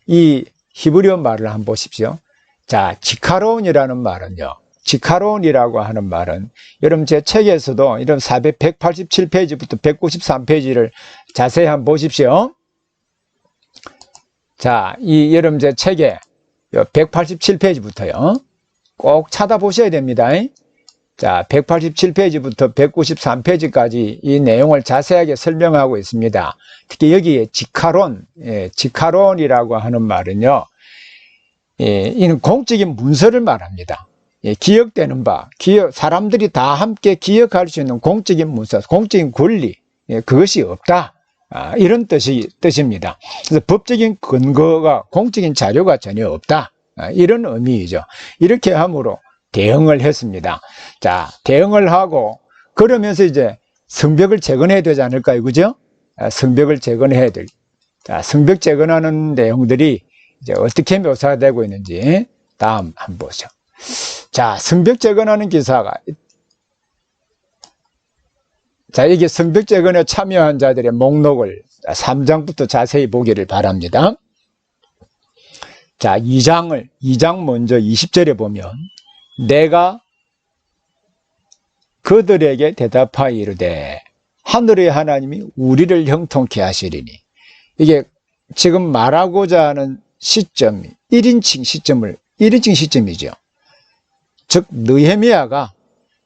이 히브리어 말을 한번 보십시오. 자, 지카론이라는 말은요. 지카론이라고 하는 말은 여러분 제 책에서도 이런 187페이지부터 193페이지를 자세히 한번 보십시오. 자, 이 여러분 제 책에 187페이지부터요. 꼭 찾아보셔야 됩니다. 자, 187페이지부터 193페이지까지 이 내용을 자세하게 설명하고 있습니다. 특히 여기에 지카론, 지카론이라고 하는 말은요, 이는 공적인 문서를 말합니다. 기억되는 바, 사람들이 다 함께 기억할 수 있는 공적인 문서, 공적인 권리, 그것이 없다. 이런 뜻입니다. 그래서 법적인 근거가, 공적인 자료가 전혀 없다. 이런 의미이죠. 이렇게 함으로 대응을 했습니다. 자, 대응을 하고, 그러면서 이제 성벽을 재건해야 되지 않을까요? 그죠? 성벽을 재건해야 될. 자, 성벽 재건하는 내용들이 이제 어떻게 묘사되고 있는지 다음 한번 보죠. 자, 성벽 재건하는 기사가, 자, 이게 성벽 재건에 참여한 자들의 목록을 3장부터 자세히 보기를 바랍니다. 자, 2장 먼저 20절에 보면, 내가 그들에게 대답하여 이르되 하늘의 하나님이 우리를 형통케 하시리니, 이게 지금 말하고자 하는 시점이 1인칭 시점이죠. 즉 느헤미야가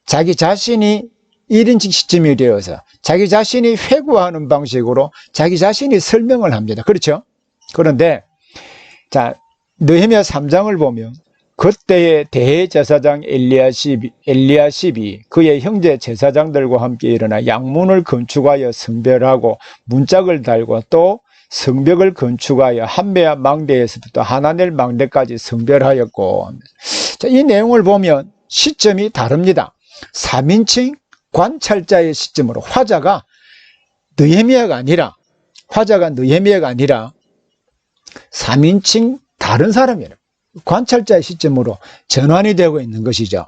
자기 자신이 1인칭 시점이 되어서 자기 자신이 회고하는 방식으로 자기 자신이 설명을 합니다. 그렇죠? 그런데 자, 느헤미야 3장을 보면 그때의 대제사장 엘리야십이 그의 형제 제사장들과 함께 일어나 양문을 건축하여 성별하고 문짝을 달고 또 성벽을 건축하여 한매와 망대에서부터 하나넬 망대까지 성별하였고. 자, 이 내용을 보면 시점이 다릅니다. 3인칭 관찰자의 시점으로 화자가 느헤미야가 아니라 3인칭 다른 사람이에요. 관찰자의 시점으로 전환이 되고 있는 것이죠.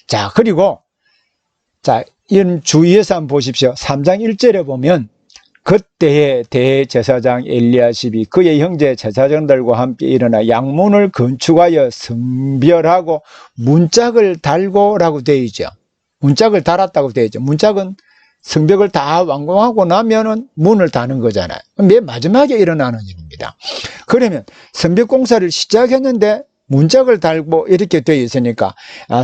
자, 그리고 자, 이런 주위에서 한번 보십시오. 3장 1절에 보면 그때의 대제사장 엘리야십이 그의 형제 제사장들과 함께 일어나 양문을 건축하여 성별하고 문짝을 달고라고 되어 있죠. 문짝을 달았다고 되어 있죠. 문짝은 성벽을 다 완공하고 나면은 문을 다는 거잖아요. 맨 마지막에 일어나는 일입니다. 그러면 성벽 공사를 시작했는데 문짝을 달고 이렇게 되어 있으니까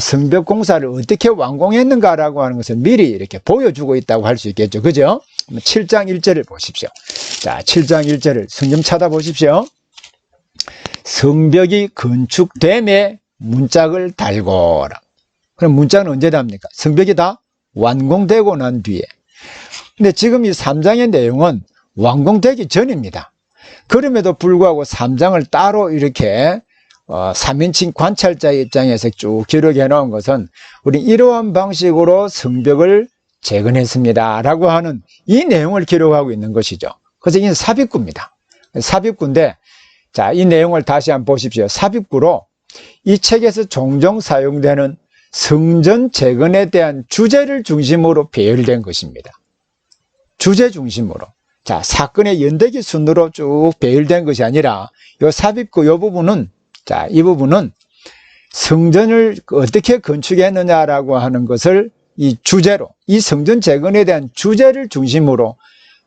성벽 공사를 어떻게 완공했는가라고 하는 것을 미리 이렇게 보여주고 있다고 할 수 있겠죠. 그죠? 7장 1절을 보십시오. 자, 7장 1절을 성경 찾아보십시오. 성벽이 건축됨에 문짝을 달고라. 그럼 문짝은 언제 답니까? 성벽이 다 완공되고 난 뒤에. 근데 지금 이 3장의 내용은 완공되기 전입니다. 그럼에도 불구하고 3장을 따로 이렇게 3인칭 관찰자의 입장에서 쭉 기록해 놓은 것은 우리 이러한 방식으로 성벽을 재건했습니다 라고 하는 이 내용을 기록하고 있는 것이죠. 그래서 이는 삽입구입니다. 삽입구인데, 자, 이 내용을 다시 한번 보십시오. 삽입구로 이 책에서 종종 사용되는 성전 재건에 대한 주제를 중심으로 배열된 것입니다. 주제 중심으로. 자, 사건의 연대기 순으로 쭉 배열된 것이 아니라 이 삽입구 이 부분은, 자, 이 부분은 성전을 어떻게 건축했느냐라고 하는 것을 이 주제로, 이 성전 재건에 대한 주제를 중심으로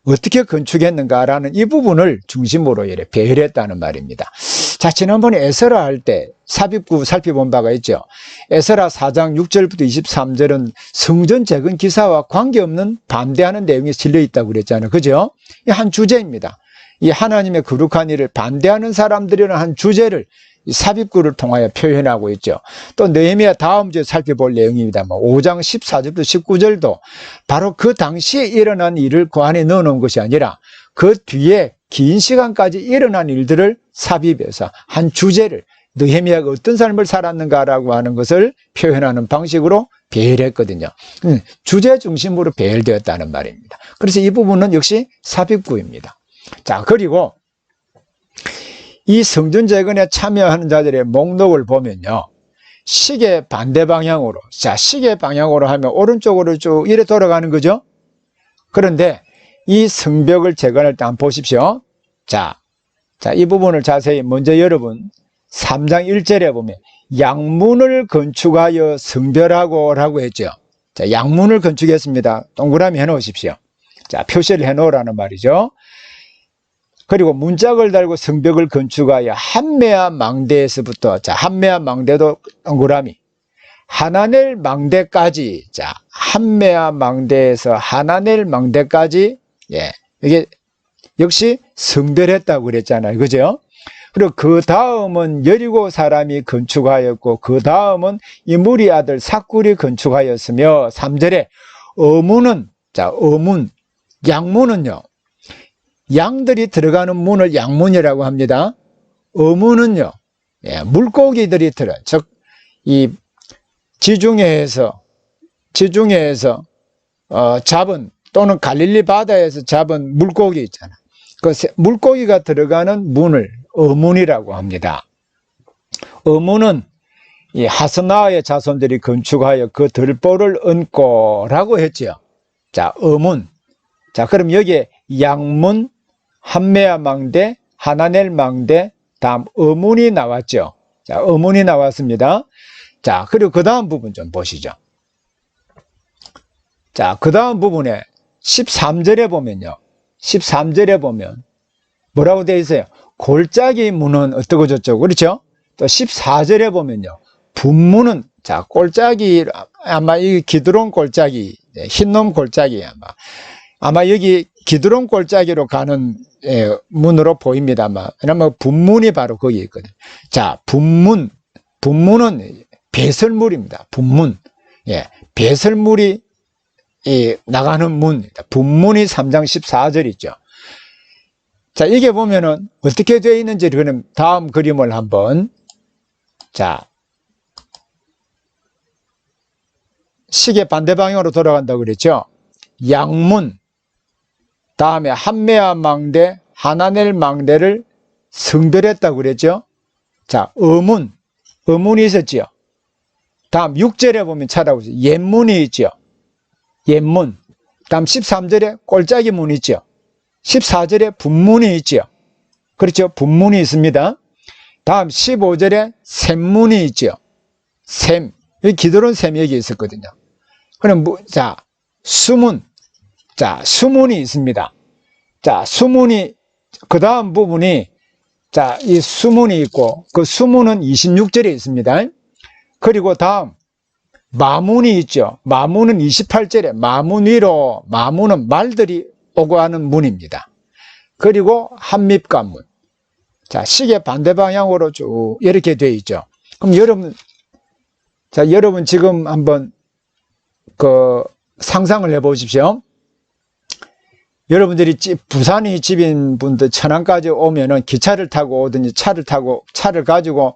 어떻게 건축했는가라는 이 부분을 중심으로 이렇게 배열했다는 말입니다. 자, 지난번에 에스라 할 때 삽입구 살펴본 바가 있죠. 에스라 4장 6절부터 23절은 성전 재건 기사와 관계없는 반대하는 내용이 실려 있다고 그랬잖아요. 그죠? 이 한 주제입니다. 이 하나님의 거룩한 일을 반대하는 사람들이라는 한 주제를 이 삽입구를 통하여 표현하고 있죠. 또 느헤미야 다음 주에 살펴볼 내용입니다. 5장 14절부터 19절도 바로 그 당시에 일어난 일을 그 안에 넣어놓은 것이 아니라 그 뒤에 긴 시간까지 일어난 일들을 삽입해서 한 주제를, 느헤미야가 어떤 삶을 살았는가라고 하는 것을 표현하는 방식으로 배열했거든요. 주제 중심으로 배열되었다는 말입니다. 그래서 이 부분은 역시 삽입구입니다. 자, 그리고 이 성전 재건에 참여하는 자들의 목록을 보면요, 시계 반대 방향으로, 자, 시계 방향으로 하면 오른쪽으로 쭉 이래 돌아가는 거죠. 그런데 이 성벽을 재건할 때 한번 보십시오. 자, 이 부분을 자세히 먼저 여러분 3장 1절에 보면 양문을 건축하여 성별하고 라고 했죠. 자, 양문을 건축했습니다. 동그라미 해 놓으십시오. 자, 표시를 해 놓으라는 말이죠. 그리고 문짝을 달고 성벽을 건축하여 한매와 망대에서부터, 자, 한매와 망대도 동그라미, 하나넬 망대까지, 자, 한매와 망대에서 하나넬 망대까지, 예, 이게 역시 성별했다고 그랬잖아요. 그죠? 그리고 그 다음은 여리고 사람이 건축하였고, 그 다음은 이무리 아들 삭굴이 건축하였으며, 3절에 어문은, 자, 어문, 양문은요, 양들이 들어가는 문을 양문이라고 합니다. 어문은요, 예, 물고기들이 즉, 이 지중해에서 잡은, 또는 갈릴리 바다에서 잡은 물고기 있잖아. 그 물고기가 들어가는 문을 어문이라고 합니다. 어문은 이 하스나의 자손들이 건축하여 그 들보를 얹고라고 했죠. 자, 어문. 자, 그럼 여기에 양문, 한매와 망대, 하나넬 망대, 다음 어문이 나왔죠. 자, 어문이 나왔습니다. 자, 그리고 그 다음 부분 좀 보시죠. 자, 그 다음 부분에 13절에 보면요. 13절에 보면 뭐라고 되어 있어요? 골짜기 문은 어떻고 저쩌고, 그렇죠? 또 14절에 보면요. 분문은, 자, 골짜기, 아마 이 기드론 골짜기, 흰놈 골짜기, 아마 여기 기드론 골짜기로 가는 문으로 보입니다만, 왜냐면 분문이 바로 거기 있거든요. 자, 분문은 배설물입니다. 분문. 예, 배설물이 나가는 문. 분문이 3장 14절 있죠. 자, 이게 보면은 어떻게 되어 있는지 그럼 다음 그림을 한번, 자, 시계 반대 방향으로 돌아간다고 그랬죠. 양문, 다음에 한매와 망대, 하나넬 망대를 성별했다고 그랬죠. 자, 어문이 있었지요. 다음 6절에 보면 찾아보세요. 옛문이 있죠. 옛문. 다음 13절에 꼴짝이 문이 있죠. 14절에 분문이 있죠. 그렇죠. 분문이 있습니다. 다음 15절에 샘문이 있죠. 샘. 여기 기도론 샘이 여기 있었거든요. 그럼 자, 수문. 자, 수문이 있습니다. 자, 수문이, 그 다음 부분이, 자, 이 수문이 있고, 그 수문은 26절에 있습니다. 그리고 다음, 마문이 있죠. 마문은 28절에, 마문 위로, 마문은 말들이 오고 하는 문입니다. 그리고 한밉관문. 자, 시계 반대 방향으로 쭉 이렇게 되어 있죠. 그럼 여러분, 자, 여러분 지금 한번 그 상상을 해 보십시오. 여러분들이 부산이 집인 분들 천안까지 오면은 기차를 타고 오든지 차를 가지고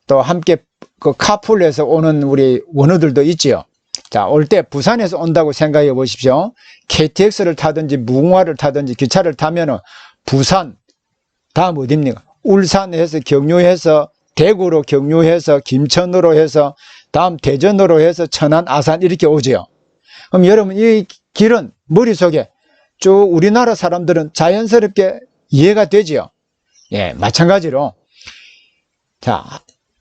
또 함께 그 카풀해서 오는 우리 원우들도 있지요. 자, 올 때 부산에서 온다고 생각해 보십시오. KTX를 타든지 무궁화를 타든지 기차를 타면은 부산, 다음 어디입니까? 울산에서 경유해서 대구로 경유해서 김천으로 해서 다음 대전으로 해서 천안, 아산 이렇게 오지요. 그럼 여러분 이 길은 머릿속에 쭉 우리나라 사람들은 자연스럽게 이해가 되지요. 예, 마찬가지로 자,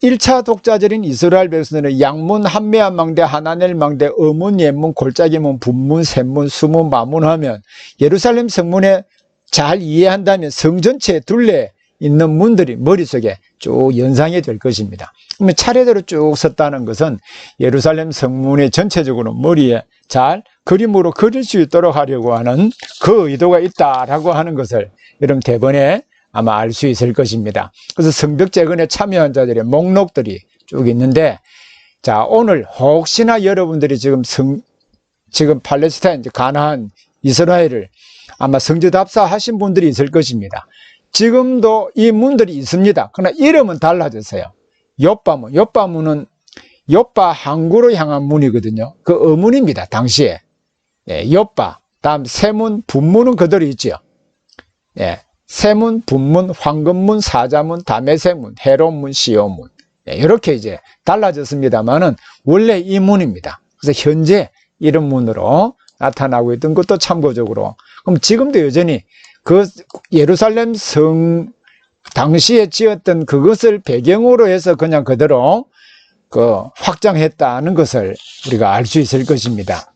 1차 독자절인 이스라엘 백성들은 양문, 한매한 망대, 하나넬 망대, 어문, 옛문, 골짜기문, 분문, 샘문, 수문, 마문 하면 예루살렘 성문에 잘 이해한다면 성 전체에 둘레 있는 문들이 머릿속에 쭉 연상이 될 것입니다. 그러면 차례대로 쭉 섰다는 것은 예루살렘 성문의 전체적으로 머리에 잘 그림으로 그릴 수 있도록 하려고 하는 그 의도가 있다라고 하는 것을 여러분 대번에 아마 알 수 있을 것입니다. 그래서 성벽 재건에 참여한 자들의 목록들이 쭉 있는데, 자, 오늘 혹시나 여러분들이 지금 팔레스타인, 가나안, 이스라엘을 아마 성지답사 하신 분들이 있을 것입니다. 지금도 이 문들이 있습니다. 그러나 이름은 달라졌어요. 욥바문은 욥바 항구로 향한 문이거든요. 그 어문입니다. 당시에. 예, 욥바. 다음 세문, 분문은 그대로 있죠. 예, 세문, 분문, 황금문, 사자문, 다메섹문, 헤롯문, 시온문. 예, 이렇게 이제 달라졌습니다만은 원래 이 문입니다. 그래서 현재 이런 문으로 나타나고 있던 것도 참고적으로. 그럼 지금도 여전히 그 예루살렘 성 당시에 지었던 그것을 배경으로 해서 그냥 그대로 그 확장했다는 것을 우리가 알 수 있을 것입니다.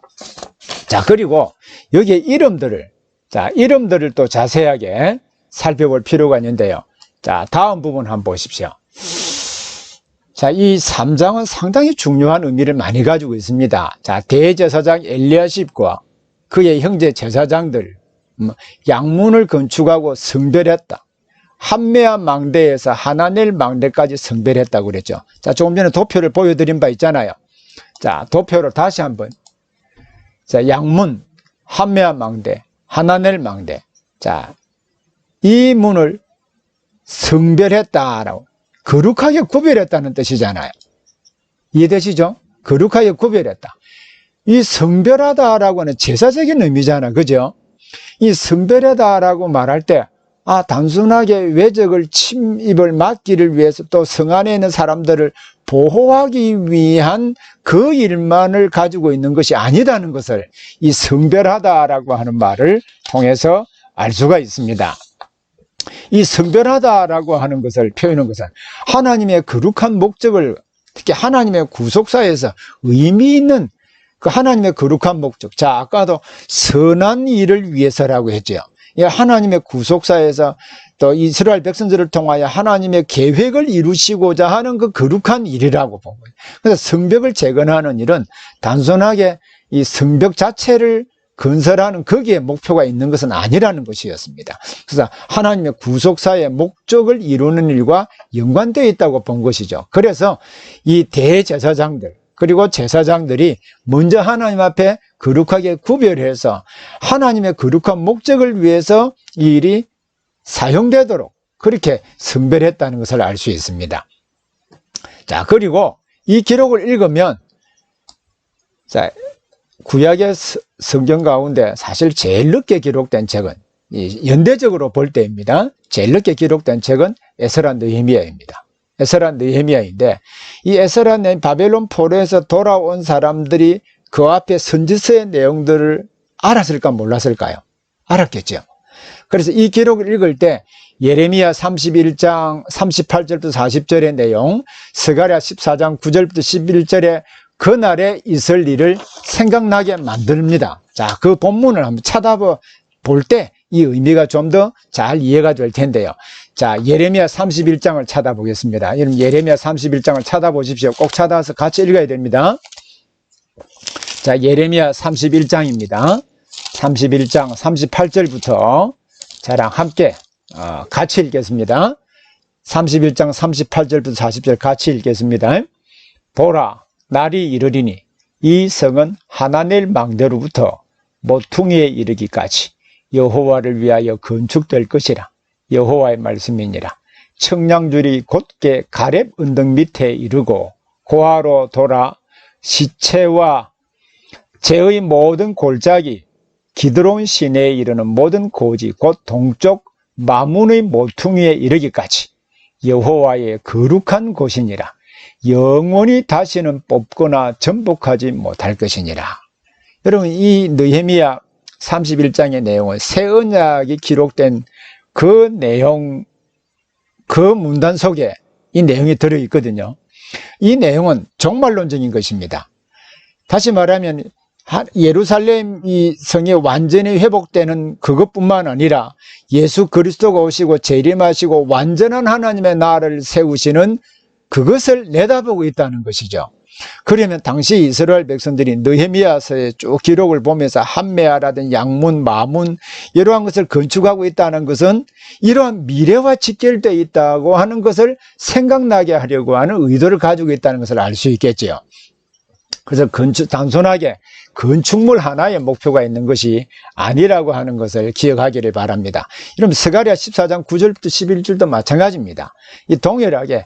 자, 그리고 여기에 이름들을 또 자세하게 살펴볼 필요가 있는데요. 자, 다음 부분 한번 보십시오. 자, 이 3장은 상당히 중요한 의미를 많이 가지고 있습니다. 자, 대제사장 엘리야십과 그의 형제 제사장들, 양문을 건축하고 성별했다. 한매한 망대에서 하나넬 망대까지 성별했다고 그랬죠. 자, 조금 전에 도표를 보여드린 바 있잖아요. 자, 도표를 다시 한번. 자, 양문, 한매한 망대, 하나넬 망대. 자, 이 문을 성별했다라고, 거룩하게 구별했다는 뜻이잖아요. 이해되시죠? 거룩하게 구별했다. 이 성별하다라고 하는 제사적인 의미잖아. 그죠? 이 성별하다라고 말할 때, 단순하게 외적을 침입을 막기를 위해서 또 성 안에 있는 사람들을 보호하기 위한 그 일만을 가지고 있는 것이 아니다는 것을 이 성별하다라고 하는 말을 통해서 알 수가 있습니다. 이 성별하다라고 하는 것을 표현한 것은 하나님의 거룩한 목적을, 특히 하나님의 구속사에서 의미 있는 그 하나님의 거룩한 목적. 자, 아까도 선한 일을 위해서라고 했죠. 하나님의 구속사에서 또 이스라엘 백성들을 통하여 하나님의 계획을 이루시고자 하는 그 거룩한 일이라고 본 거예요. 그래서 성벽을 재건하는 일은 단순하게 이 성벽 자체를 건설하는 거기에 목표가 있는 것은 아니라는 것이었습니다. 그래서 하나님의 구속사의 목적을 이루는 일과 연관되어 있다고 본 것이죠. 그래서 이 대제사장들, 그리고 제사장들이 먼저 하나님 앞에 거룩하게 구별해서 하나님의 거룩한 목적을 위해서 이 일이 사용되도록 그렇게 성별했다는 것을 알 수 있습니다. 자, 그리고 이 기록을 읽으면, 자, 구약의 성경 가운데 사실 제일 늦게 기록된 책은, 연대적으로 볼 때입니다. 제일 늦게 기록된 책은 에스라 느헤미야입니다. 에스라 느헤미야인데, 이 에스라 느헤미야, 바벨론 포로에서 돌아온 사람들이 그 앞에 선지서의 내용들을 알았을까 몰랐을까요? 알았겠죠. 그래서 이 기록을 읽을 때 예레미야 31장 38절부터 40절의 내용, 스가랴 14장 9절부터 11절의 그날에 있을 일을 생각나게 만듭니다. 자, 그 본문을 한번 찾아볼 때 이 의미가 좀 더 잘 이해가 될 텐데요. 자, 예레미야 31장을 찾아보겠습니다. 여러분, 예레미야 31장을 찾아보십시오. 꼭 찾아서 같이 읽어야 됩니다. 자, 예레미야 31장입니다. 31장 38절부터 저랑 함께 같이 읽겠습니다. 31장 38절부터 40절 같이 읽겠습니다. 보라, 날이 이르리니 이 성은 하나넬 망대로부터 모퉁이에 이르기까지 여호와를 위하여 건축될 것이라. 여호와의 말씀이니라. 청량줄이 곧게 가렙 언덕 밑에 이르고 고아로 돌아 시체와 재의 모든 골짜기 기드론 시내에 이르는 모든 고지 곧 동쪽 마문의 모퉁이에 이르기까지 여호와의 거룩한 곳이니라. 영원히 다시는 뽑거나 전복하지 못할 것이니라. 여러분, 이 느헤미야 31장의 내용은 새 언약이 기록된 그 내용, 그 문단 속에 이 내용이 들어있거든요. 이 내용은 종말론적인 것입니다. 다시 말하면 예루살렘 이 성이 완전히 회복되는 그것뿐만 아니라 예수 그리스도가 오시고 재림하시고 완전한 하나님의 나라를 세우시는 그것을 내다보고 있다는 것이죠. 그러면 당시 이스라엘 백성들이 느헤미야서의 쭉 기록을 보면서 함메아라든 양문, 마문 이러한 것을 건축하고 있다는 것은 이러한 미래와 직결되어 있다고 하는 것을 생각나게 하려고 하는 의도를 가지고 있다는 것을 알 수 있겠지요. 그래서 단순하게 건축물 하나의 목표가 있는 것이 아니라고 하는 것을 기억하기를 바랍니다. 여러분, 스가랴 14장 9절부터 11절도 마찬가지입니다. 이 동일하게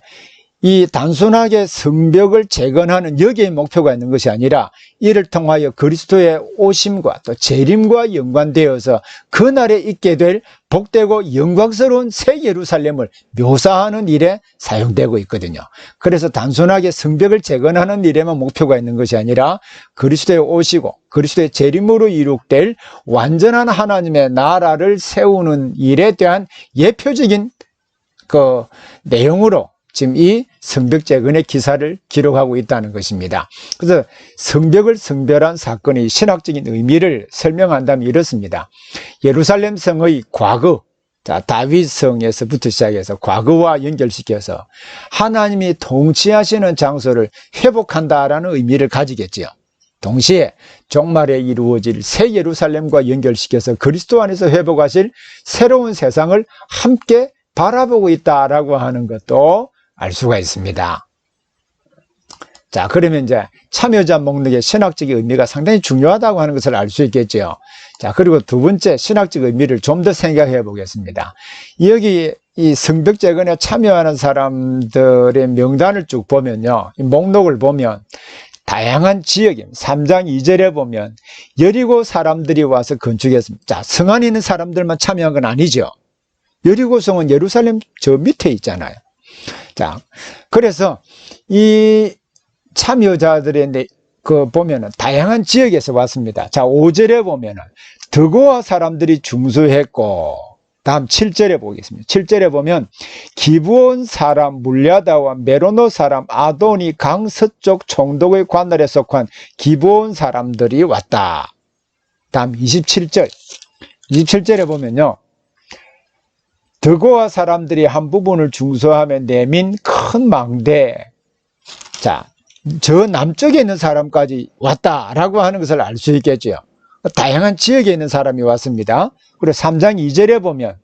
이 단순하게 성벽을 재건하는 여기에 목표가 있는 것이 아니라 이를 통하여 그리스도의 오심과 또 재림과 연관되어서 그날에 있게 될 복되고 영광스러운 새 예루살렘을 묘사하는 일에 사용되고 있거든요. 그래서 단순하게 성벽을 재건하는 일에만 목표가 있는 것이 아니라 그리스도의 오시고 그리스도의 재림으로 이룩될 완전한 하나님의 나라를 세우는 일에 대한 예표적인 그 내용으로 지금 이 성벽 재건의 기사를 기록하고 있다는 것입니다. 그래서 성벽을 성별한 사건의 신학적인 의미를 설명한다면 이렇습니다. 예루살렘 성의 과거, 자, 다윗성에서부터 시작해서 과거와 연결시켜서 하나님이 통치하시는 장소를 회복한다라는 의미를 가지겠지요. 동시에 종말에 이루어질 새 예루살렘과 연결시켜서 그리스도 안에서 회복하실 새로운 세상을 함께 바라보고 있다라고 하는 것도 알 수가 있습니다. 자, 그러면 이제 참여자 목록의 신학적인 의미가 상당히 중요하다고 하는 것을 알 수 있겠죠. 자, 그리고 두 번째 신학적 의미를 좀 더 생각해 보겠습니다. 여기 이 성벽 재건에 참여하는 사람들의 명단을 쭉 보면요, 이 목록을 보면 다양한 지역에 3장 2절에 보면 여리고 사람들이 와서 건축했습니다. 자, 성 안에 있는 사람들만 참여한 건 아니죠. 여리고성은 예루살렘 저 밑에 있잖아요. 자, 그래서 이 참여자들의 그 보면은 다양한 지역에서 왔습니다. 자, 5절에 보면은 드고아 사람들이 중수했고, 다음 7절에 보겠습니다. 7절에 보면 기브온 사람 물야다와 메로노 사람 아도니 강 서쪽 총독의 관할에 속한 기브온 사람들이 왔다. 다음 27절. 27절에 보면요, 드고아 사람들이 한 부분을 중수하며 내민 큰 망대, 자, 저 남쪽에 있는 사람까지 왔다라고 하는 것을 알 수 있겠죠. 다양한 지역에 있는 사람이 왔습니다. 그리고 3장 2절에 보면,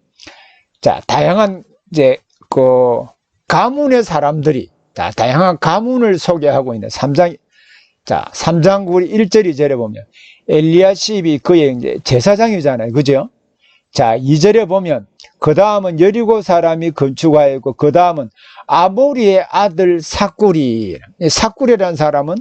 자, 다양한 이제 그 가문의 사람들이, 자, 다양한 가문을 소개하고 있는 3장 1절 2절에 보면 엘리야십이 그의 이제 제사장이잖아요, 그죠? 자, 2절에 보면 그 다음은 여리고 사람이 건축하였고 그 다음은 아모리의 아들 삭구리. 삭구리라는 사람은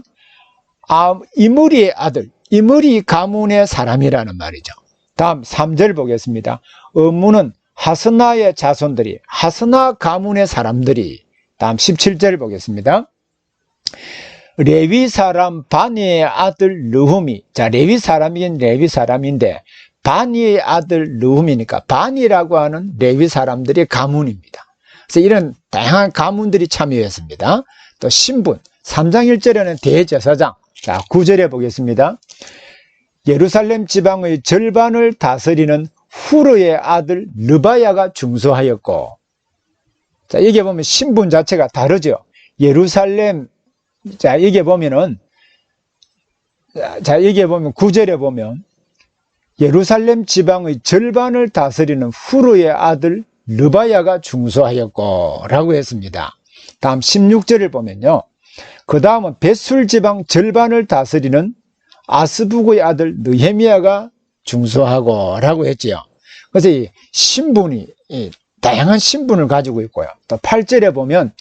이므리의 아들, 이므리 가문의 사람이라는 말이죠. 다음 3절 보겠습니다. 어무는 하스나의 자손들이, 하스나 가문의 사람들이. 다음 17절 보겠습니다. 레위 사람 바니의 아들 르훔이. 자, 레위 사람이긴 레위 사람인데 바니의 아들 르훔이니까 바니라고 하는 레위 사람들의 가문입니다. 그래서 이런 다양한 가문들이 참여했습니다. 또 신분, 3장 1절에는 대제사장. 자, 9절에 보겠습니다. 예루살렘 지방의 절반을 다스리는 후르의 아들 르바야가 중수하였고. 자, 여기 보면 신분 자체가 다르죠. 예루살렘, 자, 여기 보면은, 자, 여기 보면 9절에 보면 예루살렘 지방의 절반을 다스리는 후르의 아들 르바야가 중수하였고 라고 했습니다. 다음 16절을 보면요. 그 다음은 벳술 지방 절반을 다스리는 아스북의 아들 느헤미야가 중수하고 라고 했지요. 그래서 이 신분이 다양한 신분을 가지고 있고요. 또 8절에 보면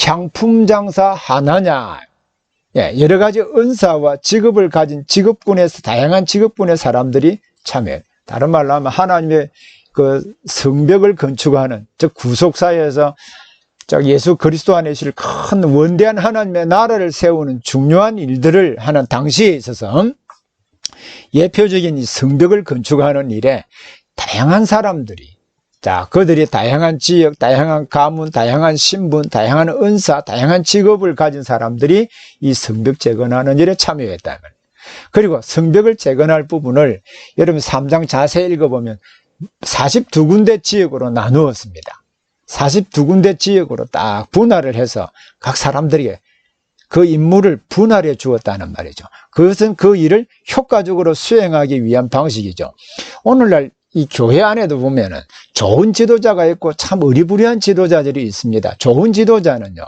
향품 장사 하나냐, 여러 가지 은사와 직업을 가진 직업군에서 다양한 직업군의 사람들이 참여해. 다른 말로 하면 하나님의 그 성벽을 건축하는, 즉 구속사에서 예수 그리스도 안에 있을 큰 원대한 하나님의 나라를 세우는 중요한 일들을 하는 당시에 있어서 예표적인 이 성벽을 건축하는 일에 다양한 사람들이, 자, 그들이 다양한 지역, 다양한 가문, 다양한 신분, 다양한 은사, 다양한 직업을 가진 사람들이 이 성벽 재건하는 일에 참여했다는 거예요. 그리고 성벽을 재건할 부분을 여러분 3장 자세히 읽어보면 42군데 지역으로 나누었습니다. 42군데 지역으로 딱 분할을 해서 각 사람들에게 그 임무를 분할해 주었다는 말이죠. 그것은 그 일을 효과적으로 수행하기 위한 방식이죠. 오늘날 이 교회 안에도 보면은 좋은 지도자가 있고 참 의리부리한 지도자들이 있습니다. 좋은 지도자는요,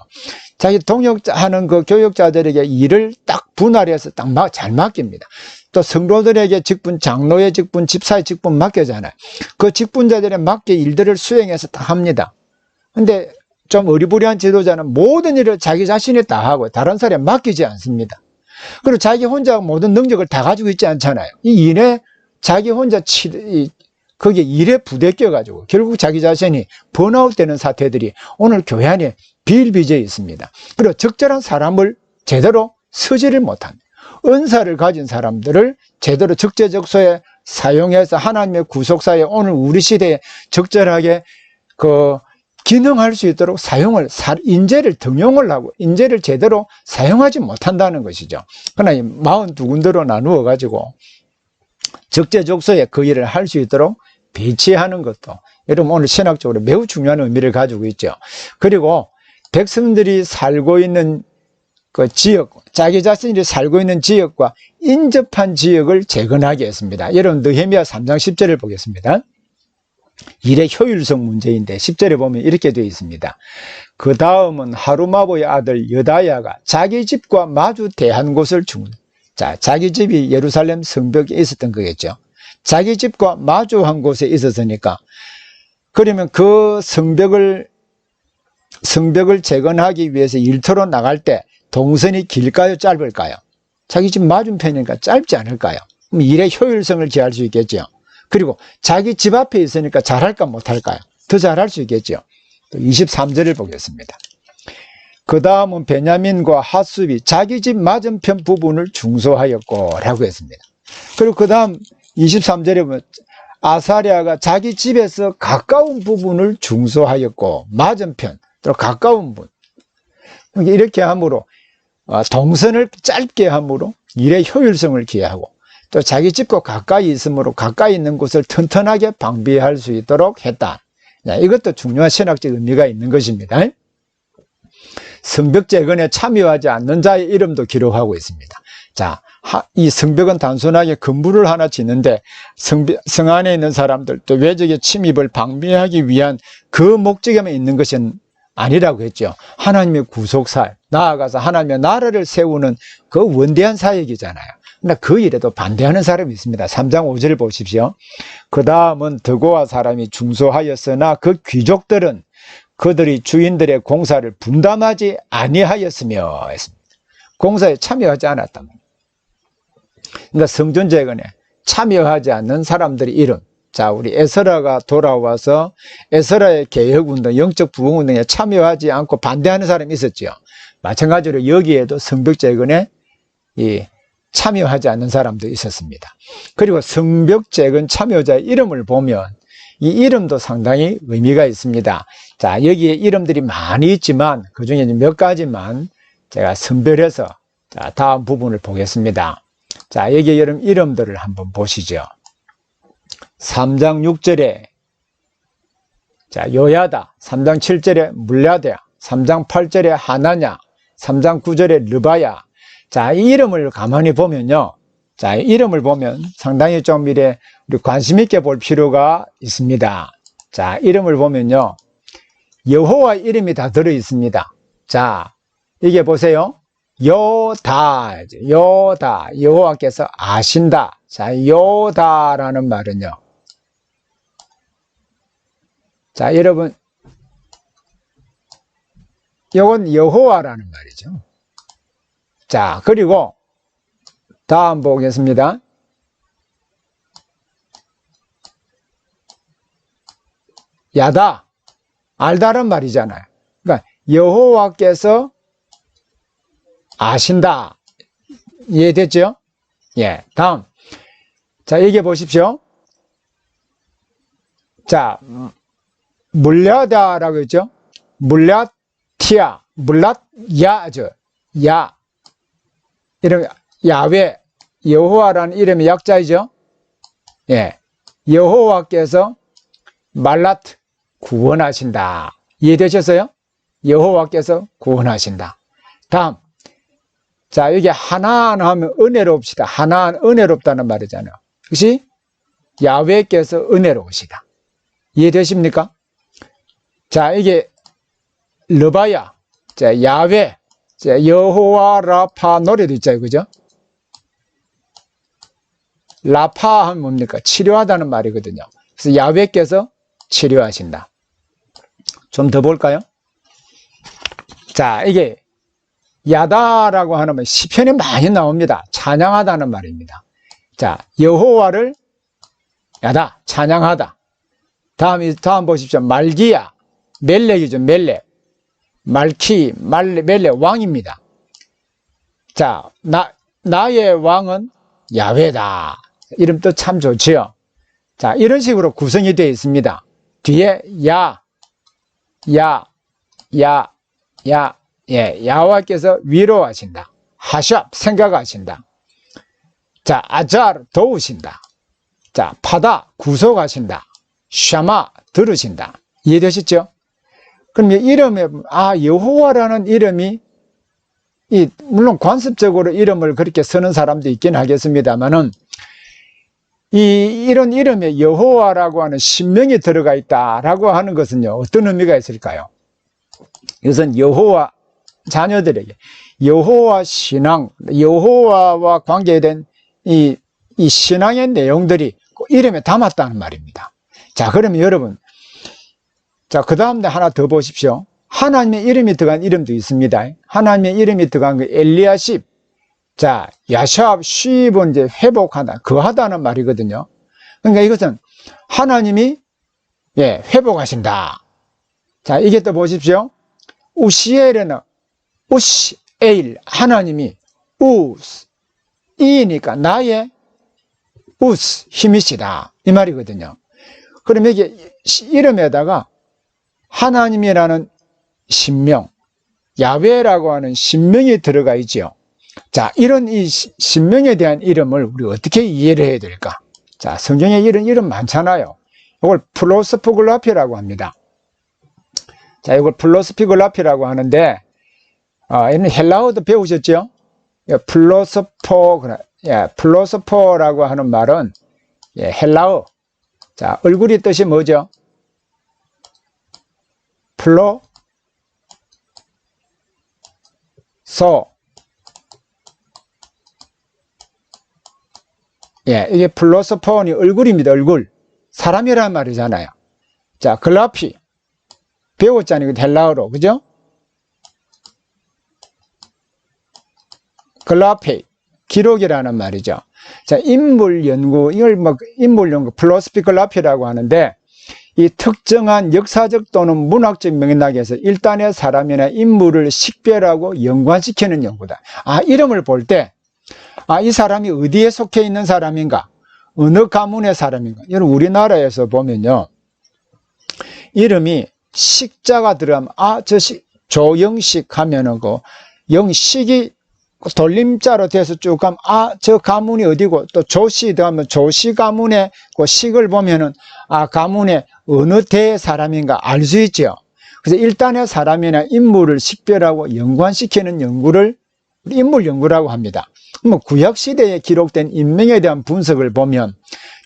자기 동역하는 그 교육자들에게 일을 딱 분할해서 딱 잘 맡깁니다. 또 성도들에게 직분, 장로의 직분, 집사의 직분 맡겨잖아요. 그 직분자들의 맡겨 일들을 수행해서 다 합니다. 근데 좀 의리부리한 지도자는 모든 일을 자기 자신이 다 하고 다른 사람에 맡기지 않습니다. 그리고 자기 혼자 모든 능력을 다 가지고 있지 않잖아요. 이 일에 자기 혼자 거기에 일에 부대껴가지고 결국 자기 자신이 번아웃 되는 사태들이 오늘 교회 안에 비일비재해 있습니다. 그리고 적절한 사람을 제대로 쓰지를 못합니다. 은사를 가진 사람들을 제대로 적재적소에 사용해서 하나님의 구속사에 오늘 우리 시대에 적절하게 기능할 수 있도록 인재를 등용을 하고 인재를 제대로 사용하지 못한다는 것이죠. 그러나 이 42군데로 나누어 가지고 적재적소에 그 일을 할 수 있도록 배치하는 것도 여러분 오늘 신학적으로 매우 중요한 의미를 가지고 있죠. 그리고 백성들이 살고 있는 그 지역, 자기 자신이 살고 있는 지역과 인접한 지역을 재건하게 했습니다. 여러분 느헤미야 3장 10절을 보겠습니다. 일의 효율성 문제인데 10절에 보면 이렇게 되어 있습니다. 그 다음은 하루마보의 아들 여다야가 자기 집과 마주 대한 곳을 자, 자기 집이 예루살렘 성벽에 있었던 거겠죠. 자기 집과 마주한 곳에 있었으니까 그러면 그 성벽을 재건하기 위해서 일터로 나갈 때 동선이 길까요, 짧을까요? 자기 집 맞은편이니까 짧지 않을까요? 그럼 일의 효율성을 기할 수 있겠죠. 그리고 자기 집 앞에 있으니까 잘할까 못할까요? 더 잘할 수 있겠죠. 또 23절을 보겠습니다. 그 다음은 베냐민과 하숲이 자기 집 맞은편 부분을 중소하였고 라고 했습니다. 그리고 그 다음 23절에 보면 아사랴가 자기 집에서 가까운 부분을 중소하였고 맞은편 또 가까운 분 이렇게 함으로 동선을 짧게 함으로 일의 효율성을 기하고 또 자기 집과 가까이 있으므로 가까이 있는 곳을 튼튼하게 방비할 수 있도록 했다. 이것도 중요한 신학적 의미가 있는 것입니다. 성벽 재건에 참여하지 않는 자의 이름도 기록하고 있습니다. 자, 이 성벽은 단순하게 건물을 하나 짓는데 성 안에 있는 사람들 또 외적의 침입을 방비하기 위한 그 목적에만 있는 것은 아니라고 했죠. 하나님의 구속사, 나아가서 하나님의 나라를 세우는 그 원대한 사역이잖아요. 그러나 그 일에도 반대하는 사람이 있습니다. 3장 5절을 보십시오. 그 다음은 드고아 사람이 중소하였으나 그 귀족들은 그들이 주인들의 공사를 분담하지 아니하였으며 했습니다. 공사에 참여하지 않았단 말이에요. 그러니까 성전재건에 참여하지 않는 사람들의 이름. 자, 우리 에스라가 돌아와서 에스라의 개혁운동, 영적 부흥운동에 참여하지 않고 반대하는 사람이 있었죠. 마찬가지로 여기에도 성벽재건에 참여하지 않는 사람도 있었습니다. 그리고 성벽재건 참여자의 이름을 보면 이 이름도 상당히 의미가 있습니다. 자, 여기에 이름들이 많이 있지만 그 중에 몇 가지만 제가 선별해서 자, 다음 부분을 보겠습니다. 자, 여기에 이름들을 한번 보시죠. 3장 6절에 자, 요야다, 3장 7절에 물야다, 3장 8절에 하나냐, 3장 9절에 르바야. 자, 이 이름을 가만히 보면요. 자, 이름을 보면 상당히 좀 이래 우리 관심 있게 볼 필요가 있습니다. 자, 이름을 보면요. 여호와 이름이 다 들어 있습니다. 자, 이게 보세요. 요다, 여호와께서 아신다. 자, 요다라는 말은요. 자, 여러분, 이건 여호와라는 말이죠. 자, 그리고 다음 보겠습니다. 야다, 알다란 말이잖아요. 그러니까 여호와께서 아신다. 이해됐죠? 예, 다음. 자, 여기 보십시오. 자, 물랴다라고 했죠? 물랴티아, 물랏야죠. 야. 이름, 야훼, 여호와라는 이름의 약자이죠? 예. 여호와께서 말랏, 구원하신다. 이해되셨어요? 여호와께서 구원하신다. 다음. 자, 여기 하나안 하면 은혜롭시다. 하나안 은혜롭다는 말이잖아요. 그것이 야훼께서 은혜로우시다. 이해되십니까? 자, 이게 르바야. 자, 야훼. 자, 여호와 라파 노래도 있잖아요. 그죠? 라파 하면 뭡니까? 치료하다는 말이거든요. 그래서 야훼께서 치료하신다. 좀 더 볼까요? 자, 이게 야다라고 하는 말 시편에 많이 나옵니다. 찬양하다는 말입니다. 자, 여호와를 야다, 찬양하다. 다음 보십시오. 말기야, 멜렉이죠. 멜렉. 말키, 멜렉 왕입니다. 자, 나의 왕은 야훼다. 이름 또 참 좋지요. 자, 이런 식으로 구성이 되어 있습니다. 뒤에 야와께서 위로하신다. 하샵, 생각하신다. 자, 아잘, 도우신다. 자, 파다, 구속하신다. 샤마, 들으신다. 이해되셨죠? 그럼 이름에, 여호와라는 이름이, 물론 관습적으로 이름을 그렇게 쓰는 사람도 있긴 하겠습니다만은, 이런 이름에 여호와라고 하는 신명이 들어가 있다라고 하는 것은요, 어떤 의미가 있을까요? 이것은 여호와 자녀들에게 여호와 신앙, 여호와와 관계된 이 신앙의 내용들이 이름에 담았다는 말입니다. 자, 그러면 여러분, 자, 그 다음에 하나 더 보십시오. 하나님의 이름이 들어간 이름도 있습니다. 하나님의 이름이 들어간 그 엘리야십. 자, 야샵, 쉽은 이제 회복하다, 거하다는 말이거든요. 그러니까 이것은 하나님이 회복하신다. 자, 이게 또 보십시오. 우시엘에는 우시에일, 하나님이 우스, 이니까 나의 우스, 힘이시다. 이 말이거든요. 그럼 여기 이름에다가 하나님이라는 신명, 야훼라고 하는 신명이 들어가 있죠. 자, 이런 이 신명에 대한 이름을 우리 어떻게 이해를 해야 될까? 자, 성경에 이런 이름 많잖아요. 이걸 플로스포글라피라고 합니다. 자, 이걸 플로스피글라피라고 하는데, 얘는 헬라어도 배우셨죠? 플로스포라고 하는 말은 헬라어. 자, 얼굴이 뜻이 뭐죠? 예, 이게 플러스 폰이 얼굴입니다. 얼굴. 사람이란 말이잖아요. 자, 글라피. 배웠잖아요. 헬라어로. 그죠? 글라페. 기록이라는 말이죠. 자, 인물 연구, 이걸 뭐 인물 연구, 플로스피글라피라고 하는데, 이 특정한 역사적 또는 문학적 맥락에서 일단의 사람이나 인물을 식별하고 연관시키는 연구다. 아, 이름을 볼 때, 아, 이 사람이 어디에 속해 있는 사람인가? 어느 가문의 사람인가? 여러분, 우리나라에서 보면요. 이름이 식자가 들어가면, 아, 조영식 하면은 영식이 돌림자로 돼서 쭉 가면, 아, 저 가문이 어디고, 또 조씨 들어가면 조씨 가문의 그 식을 보면은, 아, 가문의 어느 대의 사람인가 알 수 있죠. 그래서 일단의 사람이나 인물을 식별하고 연관시키는 연구를 인물 연구라고 합니다. 뭐 구약시대에 기록된 인명에 대한 분석을 보면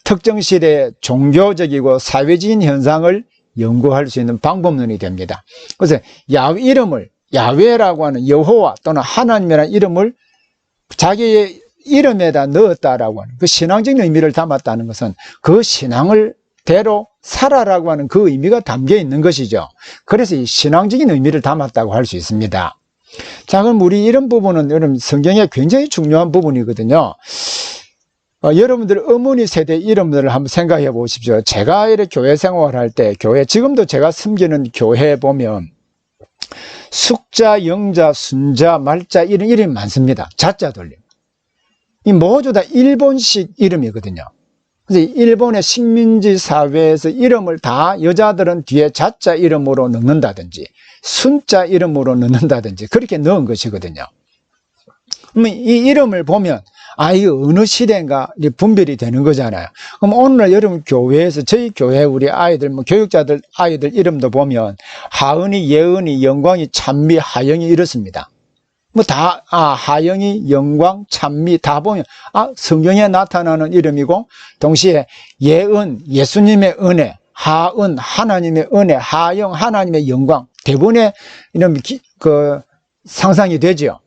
특정 시대의 종교적이고 사회적인 현상을 연구할 수 있는 방법론이 됩니다. 그래서 야훼 이름을 야훼라고 하는 여호와 또는 하나님이라는 이름을 자기의 이름에다 넣었다라고 하는 그 신앙적인 의미를 담았다는 것은 그 신앙을 대로 살아라고 하는 그 의미가 담겨 있는 것이죠. 그래서 이 신앙적인 의미를 담았다고 할 수 있습니다. 자, 그럼 우리 이런 부분은 여러분 성경에 굉장히 중요한 부분이거든요. 여러분들 어머니 세대 이름들을 한번 생각해 보십시오. 제가 이렇게 교회 생활할 때 지금도 제가 섬기는 교회에 보면 숙자, 영자, 순자, 말자 이런 이름이 많습니다. 자자 돌림. 이 모두 다 일본식 이름이거든요. 그래서 일본의 식민지 사회에서 이름을 다 여자들은 뒤에 자자 이름으로 넣는다든지 순자 이름으로 넣는다든지 그렇게 넣은 것이거든요. 그러면 이 이름을 보면 아, 이게 어느 시대인가 분별이 되는 거잖아요. 그럼 오늘날 여러분 교회에서 저희 교회 우리 아이들 뭐 교육자들 아이들 이름도 보면 하은이, 예은이, 영광이, 찬미, 하영이 이렇습니다. 뭐 다 하영이, 영광, 찬미 다 보면 성경에 나타나는 이름이고 동시에 예은, 예수님의 은혜, 하은, 하나님의 은혜, 하영, 하나님의 영광 대부분의 이런 상상이 되죠.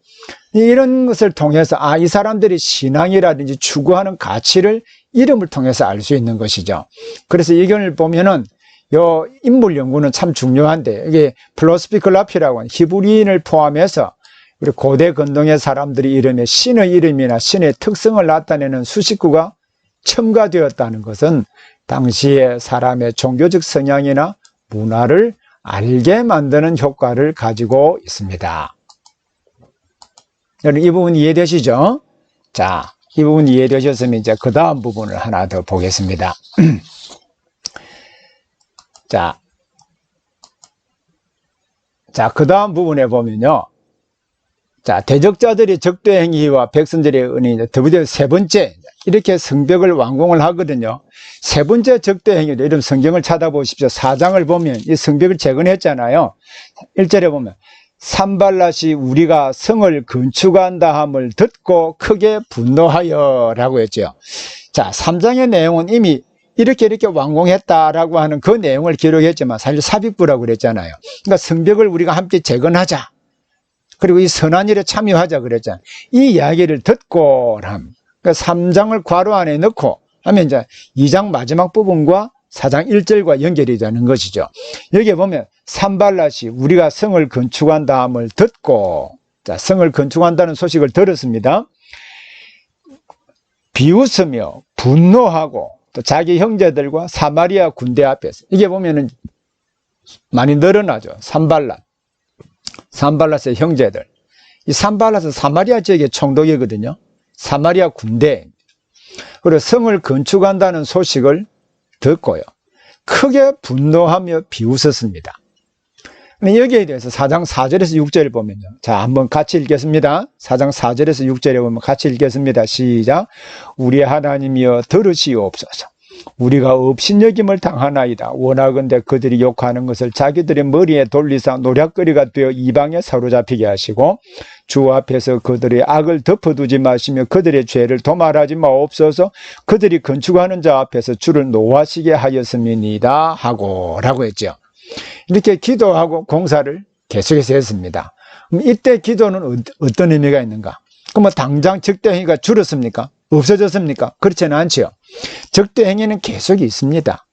이런 것을 통해서 이 사람들이 신앙이라든지 추구하는 가치를 이름을 통해서 알 수 있는 것이죠. 그래서 이견을 보면은 요 인물 연구는 참 중요한데 이게 플로스피글라피라고 하는 히브리인을 포함해서 우리 고대 근동의 사람들이 이름에 신의 이름이나 신의 특성을 나타내는 수식구가 첨가되었다는 것은 당시의 사람의 종교적 성향이나 문화를 알게 만드는 효과를 가지고 있습니다. 여러분 이 부분 이해되시죠? 자, 이 부분 이해되셨으면 이제 그 다음 부분을 하나 더 보겠습니다. 자, 그 다음 부분에 보면요. 자, 대적자들이 적대 행위와 백성들의 은혜, 더불어 세 번째, 이렇게 성벽을 완공을 하거든요. 세 번째 적대 행위도 이런 성경을 찾아보십시오. 4장을 보면 이 성벽을 재건했잖아요. 1절에 보면 산발랏이 우리가 성을 건축한다 함을 듣고 크게 분노하여 라고 했죠. 자, 3장의 내용은 이미 이렇게 완공했다라고 하는 그 내용을 기록했지만 사실 삽입부라고 그랬잖아요. 그러니까 성벽을 우리가 함께 재건하자. 그리고 이 선한 일에 참여하자 그랬잖아요. 이 이야기를 듣고 그러니까 3장을 괄호 안에 넣고 하면 이제 2장 마지막 부분과 4장 1절과 연결이 되는 것이죠. 여기에 보면 산발랏이 우리가 성을 건축한다 함을 듣고 자, 성을 건축한다는 소식을 들었습니다. 비웃으며 분노하고 또 자기 형제들과 사마리아 군대 앞에서 이게 보면은 많이 늘어나죠. 산발랏의 형제들. 이 산발랏은 사마리아 지역의 총독이거든요. 사마리아 군대. 그리고 성을 건축한다는 소식을 듣고요. 크게 분노하며 비웃었습니다. 여기에 대해서 4장 4절에서 6절을 보면요. 자, 한번 같이 읽겠습니다. 4장 4절에서 6절에 보면 같이 읽겠습니다. 시작. 우리 하나님이여 들으시옵소서. 우리가 업신여김을 당하나이다. 원하건대 그들이 욕하는 것을 자기들의 머리에 돌리사 노략거리가 되어 이방에 사로잡히게 하시고 주 앞에서 그들의 악을 덮어두지 마시며 그들의 죄를 도말하지 마옵소서. 그들이 건축하는 자 앞에서 주를 노하시게 하였음이니이다 하고 라고 했죠. 이렇게 기도하고 공사를 계속해서 했습니다. 그럼 이때 기도는 어떤 의미가 있는가? 그럼 당장 적대 행위가 줄었습니까? 없어졌습니까? 그렇지는 않지요. 적대 행위는 계속 있습니다.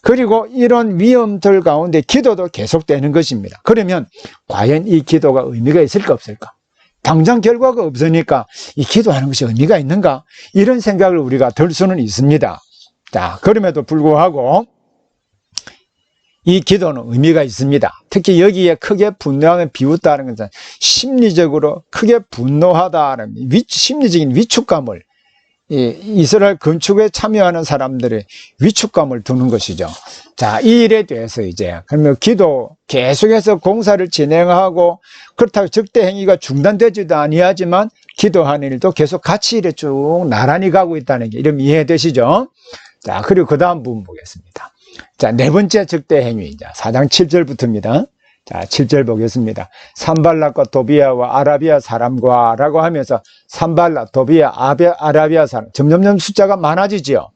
그리고 이런 위험들 가운데 기도도 계속되는 것입니다. 그러면 과연 이 기도가 의미가 있을까 없을까? 당장 결과가 없으니까 이 기도하는 것이 의미가 있는가? 이런 생각을 우리가 들 수는 있습니다. 자, 그럼에도 불구하고 이 기도는 의미가 있습니다. 특히 여기에 크게 분노하면 비웃다는 것은 심리적으로 크게 분노하다는 심리적인 위축감을, 이스라엘 건축에 참여하는 사람들의 위축감을 두는 것이죠. 자, 이 일에 대해서 이제 그러면 기도 계속해서 공사를 진행하고 그렇다고 적대 행위가 중단되지도 아니하지만 기도하는 일도 계속 같이 이래 쭉 나란히 가고 있다는 게 이러면 이해되시죠? 자, 그리고 그 다음 부분 보겠습니다. 자, 네 번째 적대 행위, 이제 4장 7절부터입니다. 자, 7절 보겠습니다. 산발락과 도비아와 아라비아 사람과 라고 하면서 산발락, 도비아, 아라비아 사람, 점점점 숫자가 많아지지요.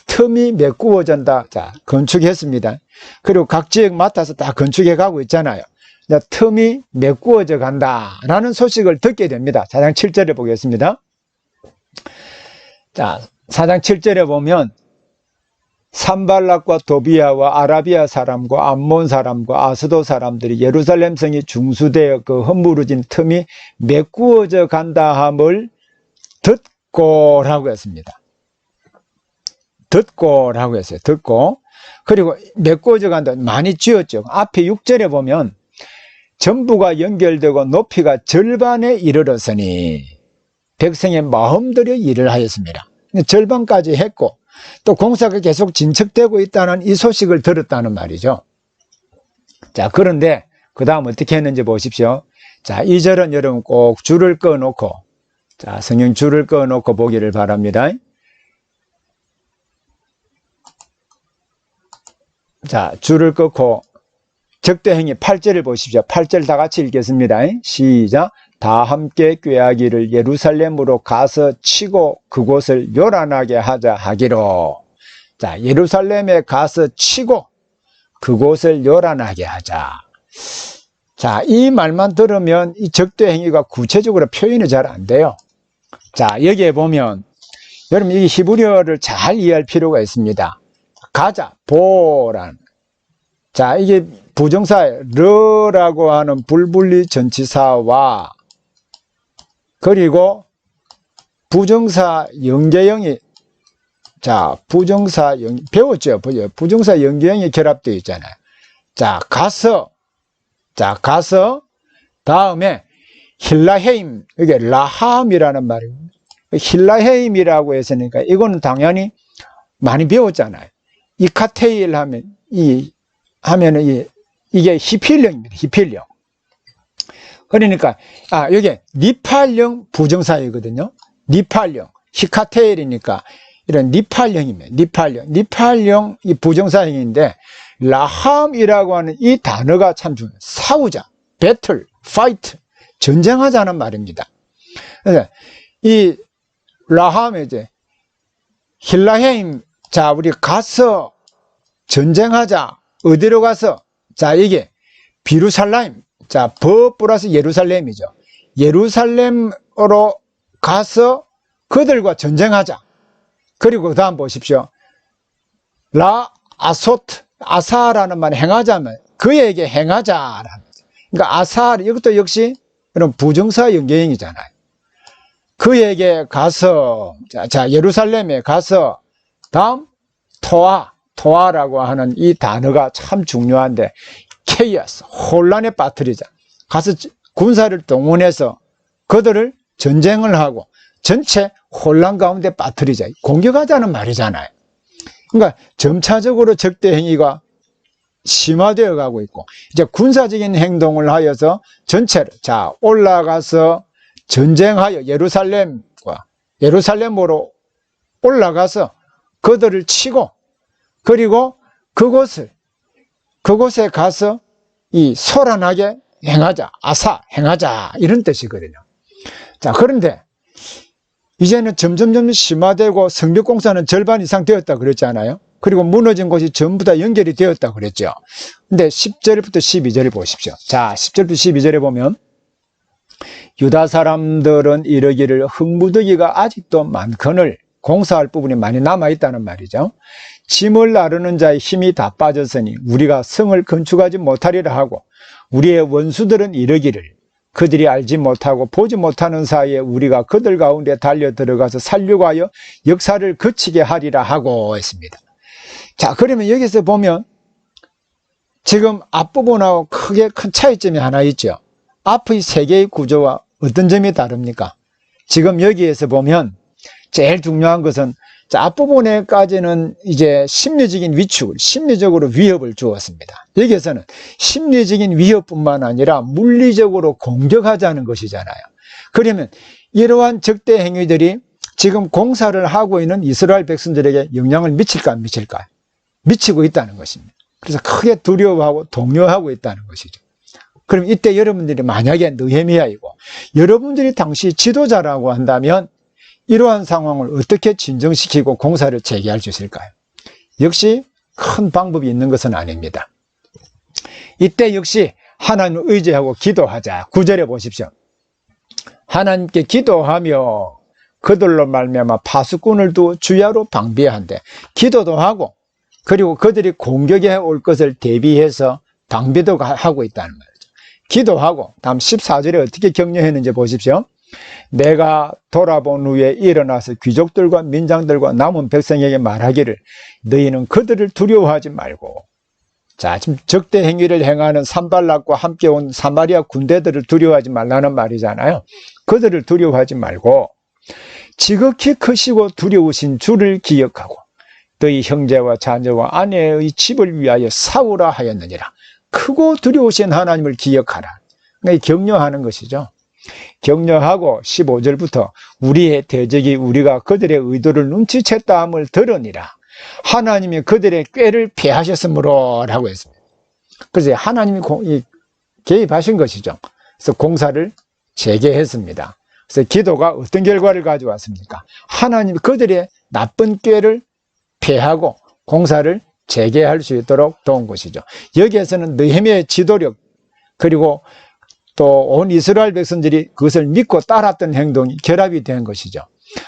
틈이 메꾸어진다. 자, 건축했습니다. 그리고 각 지역 맡아서 다 건축해 가고 있잖아요. 자, 틈이 메꾸어져 간다라는 소식을 듣게 됩니다. 4장 7절에 보겠습니다. 자, 4장 7절에 보면 산발락과 도비아와 아라비아 사람과 암몬 사람과 아스도 사람들이 예루살렘 성이 중수되어 그 허물어진 틈이 메꾸어져 간다함을 듣고라고 했습니다. 듣고라고 했어요. 듣고. 그리고 메꾸어져 간다. 많이 쥐었죠. 앞에 6절에 보면 전부가 연결되고 높이가 절반에 이르렀으니 백성의 마음들여 일을 하였습니다. 절반까지 했고 또 공사가 계속 진척되고 있다는 이 소식을 들었다는 말이죠. 자, 그런데 그 다음 어떻게 했는지 보십시오. 자, 2절은 여러분 꼭 줄을 꺼놓고, 자, 성경 줄을 꺼놓고 보기를 바랍니다. 자, 줄을 끊고 적대 행위 8절을 보십시오. 8절 다 같이 읽겠습니다. 시작. 다 함께 꾀하기를 예루살렘으로 가서 치고 그곳을 요란하게 하자 하기로. 자, 예루살렘에 가서 치고 그곳을 요란하게 하자. 자, 이 말만 들으면 이 적대 행위가 구체적으로 표현이 잘 안 돼요. 자, 여기에 보면 여러분 이 히브리어를 잘 이해할 필요가 있습니다. 가자, 보란. 자, 이게 부정사에 르라고 하는 불분리 전치사와 그리고 부정사 연계형이, 자, 부정사 배웠죠? 부정사 연계형이 결합되어 있잖아요. 자, 가서, 자, 가서, 다음에 힐라헤임, 이게 라함이라는 말입니다. 힐라헤임이라고 했으니까 이거는 당연히 많이 배웠잖아요. 이카테일 하면, 이게 히필령입니다. 히필령. 그러니까, 여기 니팔령 부정사이거든요. 니팔령. 히카테일이니까 이런 니팔령입니다. 니팔령 이 부정사형인데, 라함이라고 하는 이 단어가 참 중요해요. 싸우자. 배틀, 파이트. 전쟁하자는 말입니다. 그래서 이 라함에 이제 힐라헤임, 자, 우리 가서 전쟁하자. 어디로 가서? 자, 이게 비루살렘. 자, 버 플러스 예루살렘이죠. 예루살렘으로 가서 그들과 전쟁하자. 그리고 그 다음 보십시오. 라 아소트, 아사라는 말 행하자면 그에게 행하자라는 거죠. 그러니까 아사, 이것도 역시 이런 부정사 연계형이잖아요. 그에게 가서, 자, 예루살렘에 가서, 다음 토아라고 하는 이 단어가 참 중요한데, 케이아스, 혼란에 빠뜨리자. 가서 군사를 동원해서 그들을 전쟁을 하고 전체 혼란 가운데 빠뜨리자. 공격하자는 말이잖아요. 그러니까 점차적으로 적대 행위가 심화되어 가고 있고, 이제 군사적인 행동을 하여서 전체를, 자, 올라가서 전쟁하여 예루살렘으로 올라가서 그들을 치고, 그리고 그곳에 가서 이 소란하게 행하자, 행하자, 이런 뜻이거든요. 자, 그런데 이제는 점점 심화되고 성벽공사는 절반 이상 되었다 그랬잖아요. 그리고 무너진 곳이 전부 다 연결이 되었다 그랬죠. 근데 10절부터 12절을 보십시오. 자, 10절부터 12절에 보면 유다 사람들은 이르기를 흙무더기가 아직도 많거늘 공사할 부분이 많이 남아있다는 말이죠. 짐을 나르는 자의 힘이 다 빠졌으니 우리가 성을 건축하지 못하리라 하고 우리의 원수들은 이르기를 그들이 알지 못하고 보지 못하는 사이에 우리가 그들 가운데 달려 들어가서 살려고 하여 역사를 그치게 하리라 하고 했습니다. 자, 그러면 여기서 보면 지금 앞부분하고 크게 큰 차이점이 하나 있죠. 앞의 세 개의 구조와 어떤 점이 다릅니까? 지금 여기에서 보면 제일 중요한 것은 앞부분에까지는 이제 심리적인 위축을, 심리적으로 위협을 주었습니다. 여기에서는 심리적인 위협뿐만 아니라 물리적으로 공격하자는 것이잖아요. 그러면 이러한 적대 행위들이 지금 공사를 하고 있는 이스라엘 백성들에게 영향을 미칠까 안 미칠까요? 미치고 있다는 것입니다. 그래서 크게 두려워하고 동요하고 있다는 것이죠. 그럼 이때 여러분들이 만약에 느헤미야이고 여러분들이 당시 지도자라고 한다면 이러한 상황을 어떻게 진정시키고 공사를 재개할 수 있을까요? 역시 큰 방법이 있는 것은 아닙니다. 이때 역시 하나님을 의지하고 기도하자. 9절에 보십시오. 하나님께 기도하며 그들로 말미암아 파수꾼을 두어 주야로 방비한대. 기도도 하고 그리고 그들이 공격해 올 것을 대비해서 방비도 하고 있다는 말이죠. 기도하고 다음 14절에 어떻게 격려했는지 보십시오. 내가 돌아본 후에 일어나서 귀족들과 민장들과 남은 백성에게 말하기를 너희는 그들을 두려워하지 말고, 자, 지금 적대 행위를 행하는 산발락과 함께 온 사마리아 군대들을 두려워하지 말라는 말이잖아요. 그들을 두려워하지 말고 지극히 크시고 두려우신 주를 기억하고 너희 형제와 자녀와 아내의 집을 위하여 싸우라 하였느니라. 크고 두려우신 하나님을 기억하라. 그러니까 격려하는 것이죠. 격려하고 15절부터 우리의 대적이 우리가 그들의 의도를 눈치챘다 함을 들으니라. 하나님이 그들의 꾀를 피하셨으므로 라고 했습니다. 그래서 하나님이 개입하신 것이죠. 그래서 공사를 재개했습니다. 그래서 기도가 어떤 결과를 가져왔습니까? 하나님이 그들의 나쁜 꾀를 피하고 공사를 재개할 수 있도록 도운 것이죠. 여기에서는 느헤미야의 지도력 그리고 또 온 이스라엘 백성들이 그것을 믿고 따랐던 행동이 결합이 된 것이죠.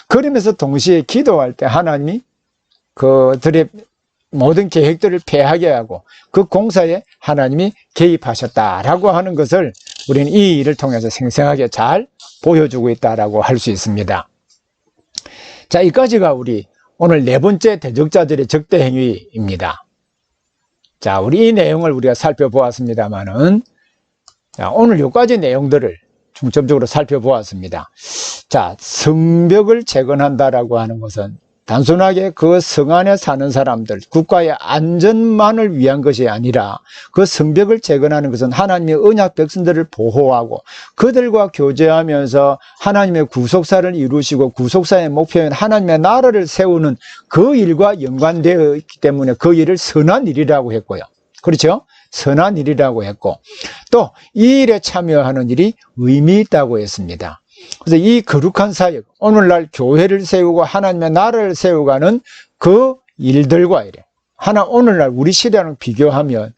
그러면서 동시에 기도할 때 하나님이 그들의 모든 계획들을 폐하게 하고 그 공사에 하나님이 개입하셨다라고 하는 것을 우리는 이 일을 통해서 생생하게 잘 보여주고 있다라고 할 수 있습니다. 자, 이까지가 우리 오늘 네 번째 대적자들의 적대 행위입니다. 자, 우리 이 내용을 우리가 살펴보았습니다만은, 자, 오늘 여기까지 내용들을 중점적으로 살펴보았습니다. 자, 성벽을 재건한다라고 하는 것은 단순하게 그 성 안에 사는 사람들, 국가의 안전만을 위한 것이 아니라 그 성벽을 재건하는 것은 하나님의 언약 백성들을 보호하고 그들과 교제하면서 하나님의 구속사를 이루시고 구속사의 목표인 하나님의 나라를 세우는 그 일과 연관되어 있기 때문에 그 일을 선한 일이라고 했고요. 그렇죠? 선한 일이라고 했고 또 이 일에 참여하는 일이 의미 있다고 했습니다. 그래서 이 거룩한 사역, 오늘날 교회를 세우고 하나님의 나라를 세우가는 그 일들과 이래 오늘날 우리 시대랑 비교하면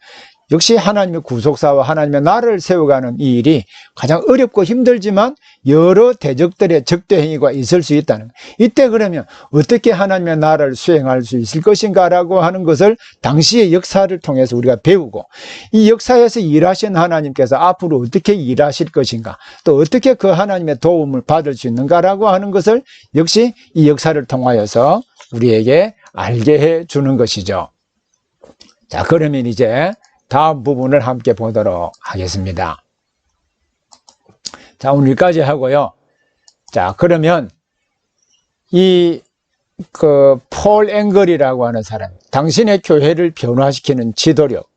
역시 하나님의 구속사와 하나님의 나라를 세워가는 이 일이 가장 어렵고 힘들지만 여러 대적들의 적대 행위가 있을 수 있다는, 이때 그러면 어떻게 하나님의 나라를 수행할 수 있을 것인가라고 하는 것을 당시의 역사를 통해서 우리가 배우고, 이 역사에서 일하신 하나님께서 앞으로 어떻게 일하실 것인가, 또 어떻게 그 하나님의 도움을 받을 수 있는가라고 하는 것을 역시 이 역사를 통하여서 우리에게 알게 해 주는 것이죠. 자, 그러면 이제 다음 부분을 함께 보도록 하겠습니다. 자, 오늘 여기까지 하고요. 자, 그러면 폴 앵글이라고 하는 사람, 당신의 교회를 변화시키는 지도력,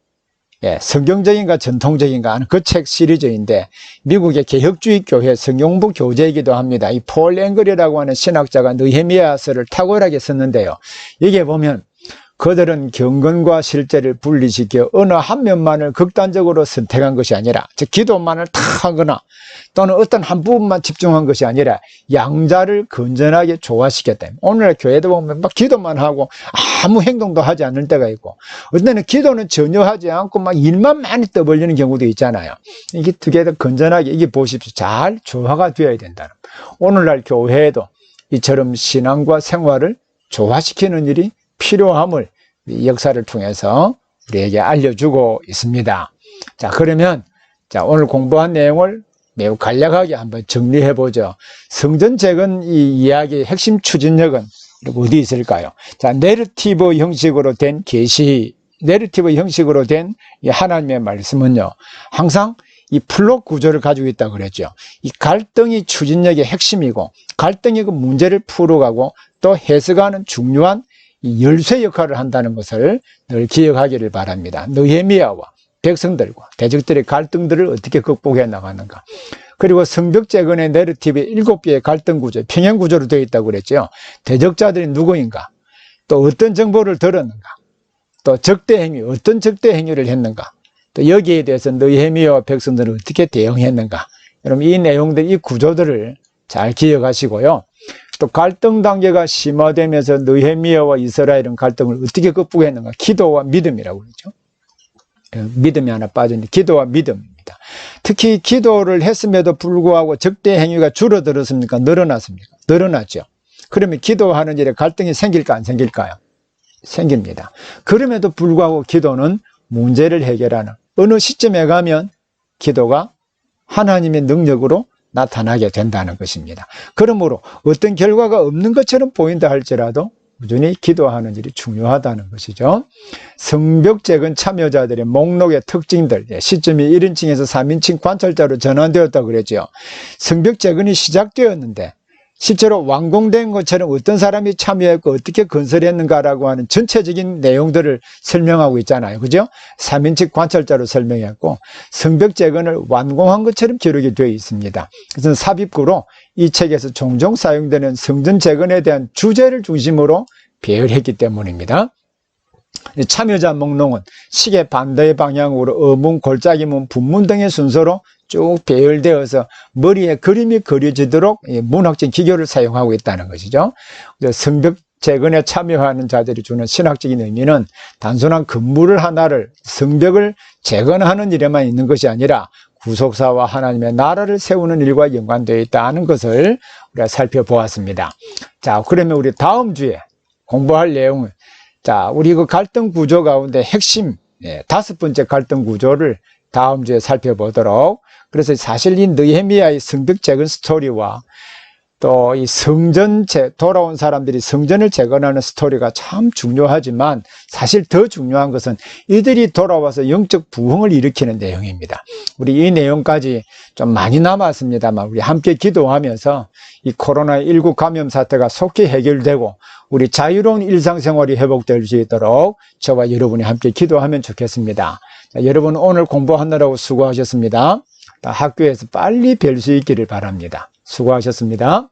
성경적인가 전통적인가 하는 그 책 시리즈인데, 미국의 개혁주의 교회 성경부 교재이기도 합니다. 이 폴 앵글이라고 하는 신학자가 느헤미야서를 탁월하게 썼는데요. 여기에 보면 그들은 경건과 실제를 분리시켜 어느 한 면만을 극단적으로 선택한 것이 아니라, 즉 기도만을 다 하거나 또는 어떤 한 부분만 집중한 것이 아니라 양자를 건전하게 조화시켰다. 오늘날 교회도 보면 막 기도만 하고 아무 행동도 하지 않을 때가 있고, 어떤 때는 기도는 전혀 하지 않고 막 일만 많이 떠벌리는 경우도 있잖아요. 이게 두 개 다 건전하게, 이게 보십시오. 잘 조화가 되어야 된다는. 오늘날 교회에도 이처럼 신앙과 생활을 조화시키는 일이 필요함을 이 역사를 통해서 우리에게 알려주고 있습니다. 자, 그러면 자, 오늘 공부한 내용을 매우 간략하게 한번 정리해 보죠. 성전 재건 이 이야기의 핵심 추진력은 어디 있을까요? 자, 내러티브 형식으로 된 계시, 내러티브 형식으로 된 이 하나님의 말씀은요, 항상 이 플롯 구조를 가지고 있다고 그랬죠. 이 갈등이 추진력의 핵심이고, 갈등이 그 문제를 풀어가고 또 해석하는 중요한 이 열쇠 역할을 한다는 것을 늘 기억하기를 바랍니다. 느헤미야와 백성들과 대적들의 갈등들을 어떻게 극복해 나가는가. 그리고 성벽 재건의 내러티브의 7개의 갈등 구조, 평행 구조로 되어 있다고 그랬죠. 대적자들이 누구인가, 또 어떤 정보를 들었는가, 또 적대 행위, 어떤 적대 행위를 했는가, 또 여기에 대해서 느헤미야와 백성들은 어떻게 대응했는가. 여러분, 이 내용들, 이 구조들을 잘 기억하시고요. 또 갈등 단계가 심화되면서 느헤미야와 이스라엘은 갈등을 어떻게 극복했는가. 기도와 믿음이라고 그러죠. 믿음이 하나 빠졌는데, 기도와 믿음입니다. 특히 기도를 했음에도 불구하고 적대 행위가 줄어들었습니까? 늘어났습니까? 늘어났죠. 그러면 기도하는 일에 갈등이 생길까 안 생길까요? 생깁니다. 그럼에도 불구하고 기도는 문제를 해결하는, 어느 시점에 가면 기도가 하나님의 능력으로 나타나게 된다는 것입니다. 그러므로 어떤 결과가 없는 것처럼 보인다 할지라도 꾸준히 기도하는 일이 중요하다는 것이죠. 성벽 재건 참여자들의 목록의 특징들, 시점이 1인칭에서 3인칭 관찰자로 전환되었다고 그랬죠. 성벽 재건이 시작되었는데 실제로 완공된 것처럼 어떤 사람이 참여했고 어떻게 건설했는가라고 하는 전체적인 내용들을 설명하고 있잖아요. 그죠? 3인칭 관찰자로 설명했고, 성벽 재건을 완공한 것처럼 기록이 되어 있습니다. 그래서 삽입구로 이 책에서 종종 사용되는 성전 재건에 대한 주제를 중심으로 배열했기 때문입니다. 참여자 목록은 시계 반대 방향으로 어문, 골짜기문, 분문 등의 순서로 쭉 배열되어서 머리에 그림이 그려지도록 문학적 기교를 사용하고 있다는 것이죠. 성벽 재건에 참여하는 자들이 주는 신학적인 의미는 단순한 건물을 하나를, 성벽을 재건하는 일에만 있는 것이 아니라 구속사와 하나님의 나라를 세우는 일과 연관되어 있다는 것을 우리가 살펴보았습니다. 자, 그러면 우리 다음 주에 공부할 내용은, 자, 우리 그 갈등 구조 가운데 핵심 5번째 갈등 구조를 다음 주에 살펴보도록. 그래서 사실 이 느헤미야의 성벽 재건 스토리와 또 이 돌아온 사람들이 성전을 재건하는 스토리가 참 중요하지만, 사실 더 중요한 것은 이들이 돌아와서 영적 부흥을 일으키는 내용입니다. 우리 이 내용까지 좀 많이 남았습니다만, 우리 함께 기도하면서 이 코로나19 감염 사태가 속히 해결되고 우리 자유로운 일상생활이 회복될 수 있도록 저와 여러분이 함께 기도하면 좋겠습니다. 자, 여러분 오늘 공부하느라고 수고하셨습니다. 학교에서 빨리 뵐 수 있기를 바랍니다. 수고하셨습니다.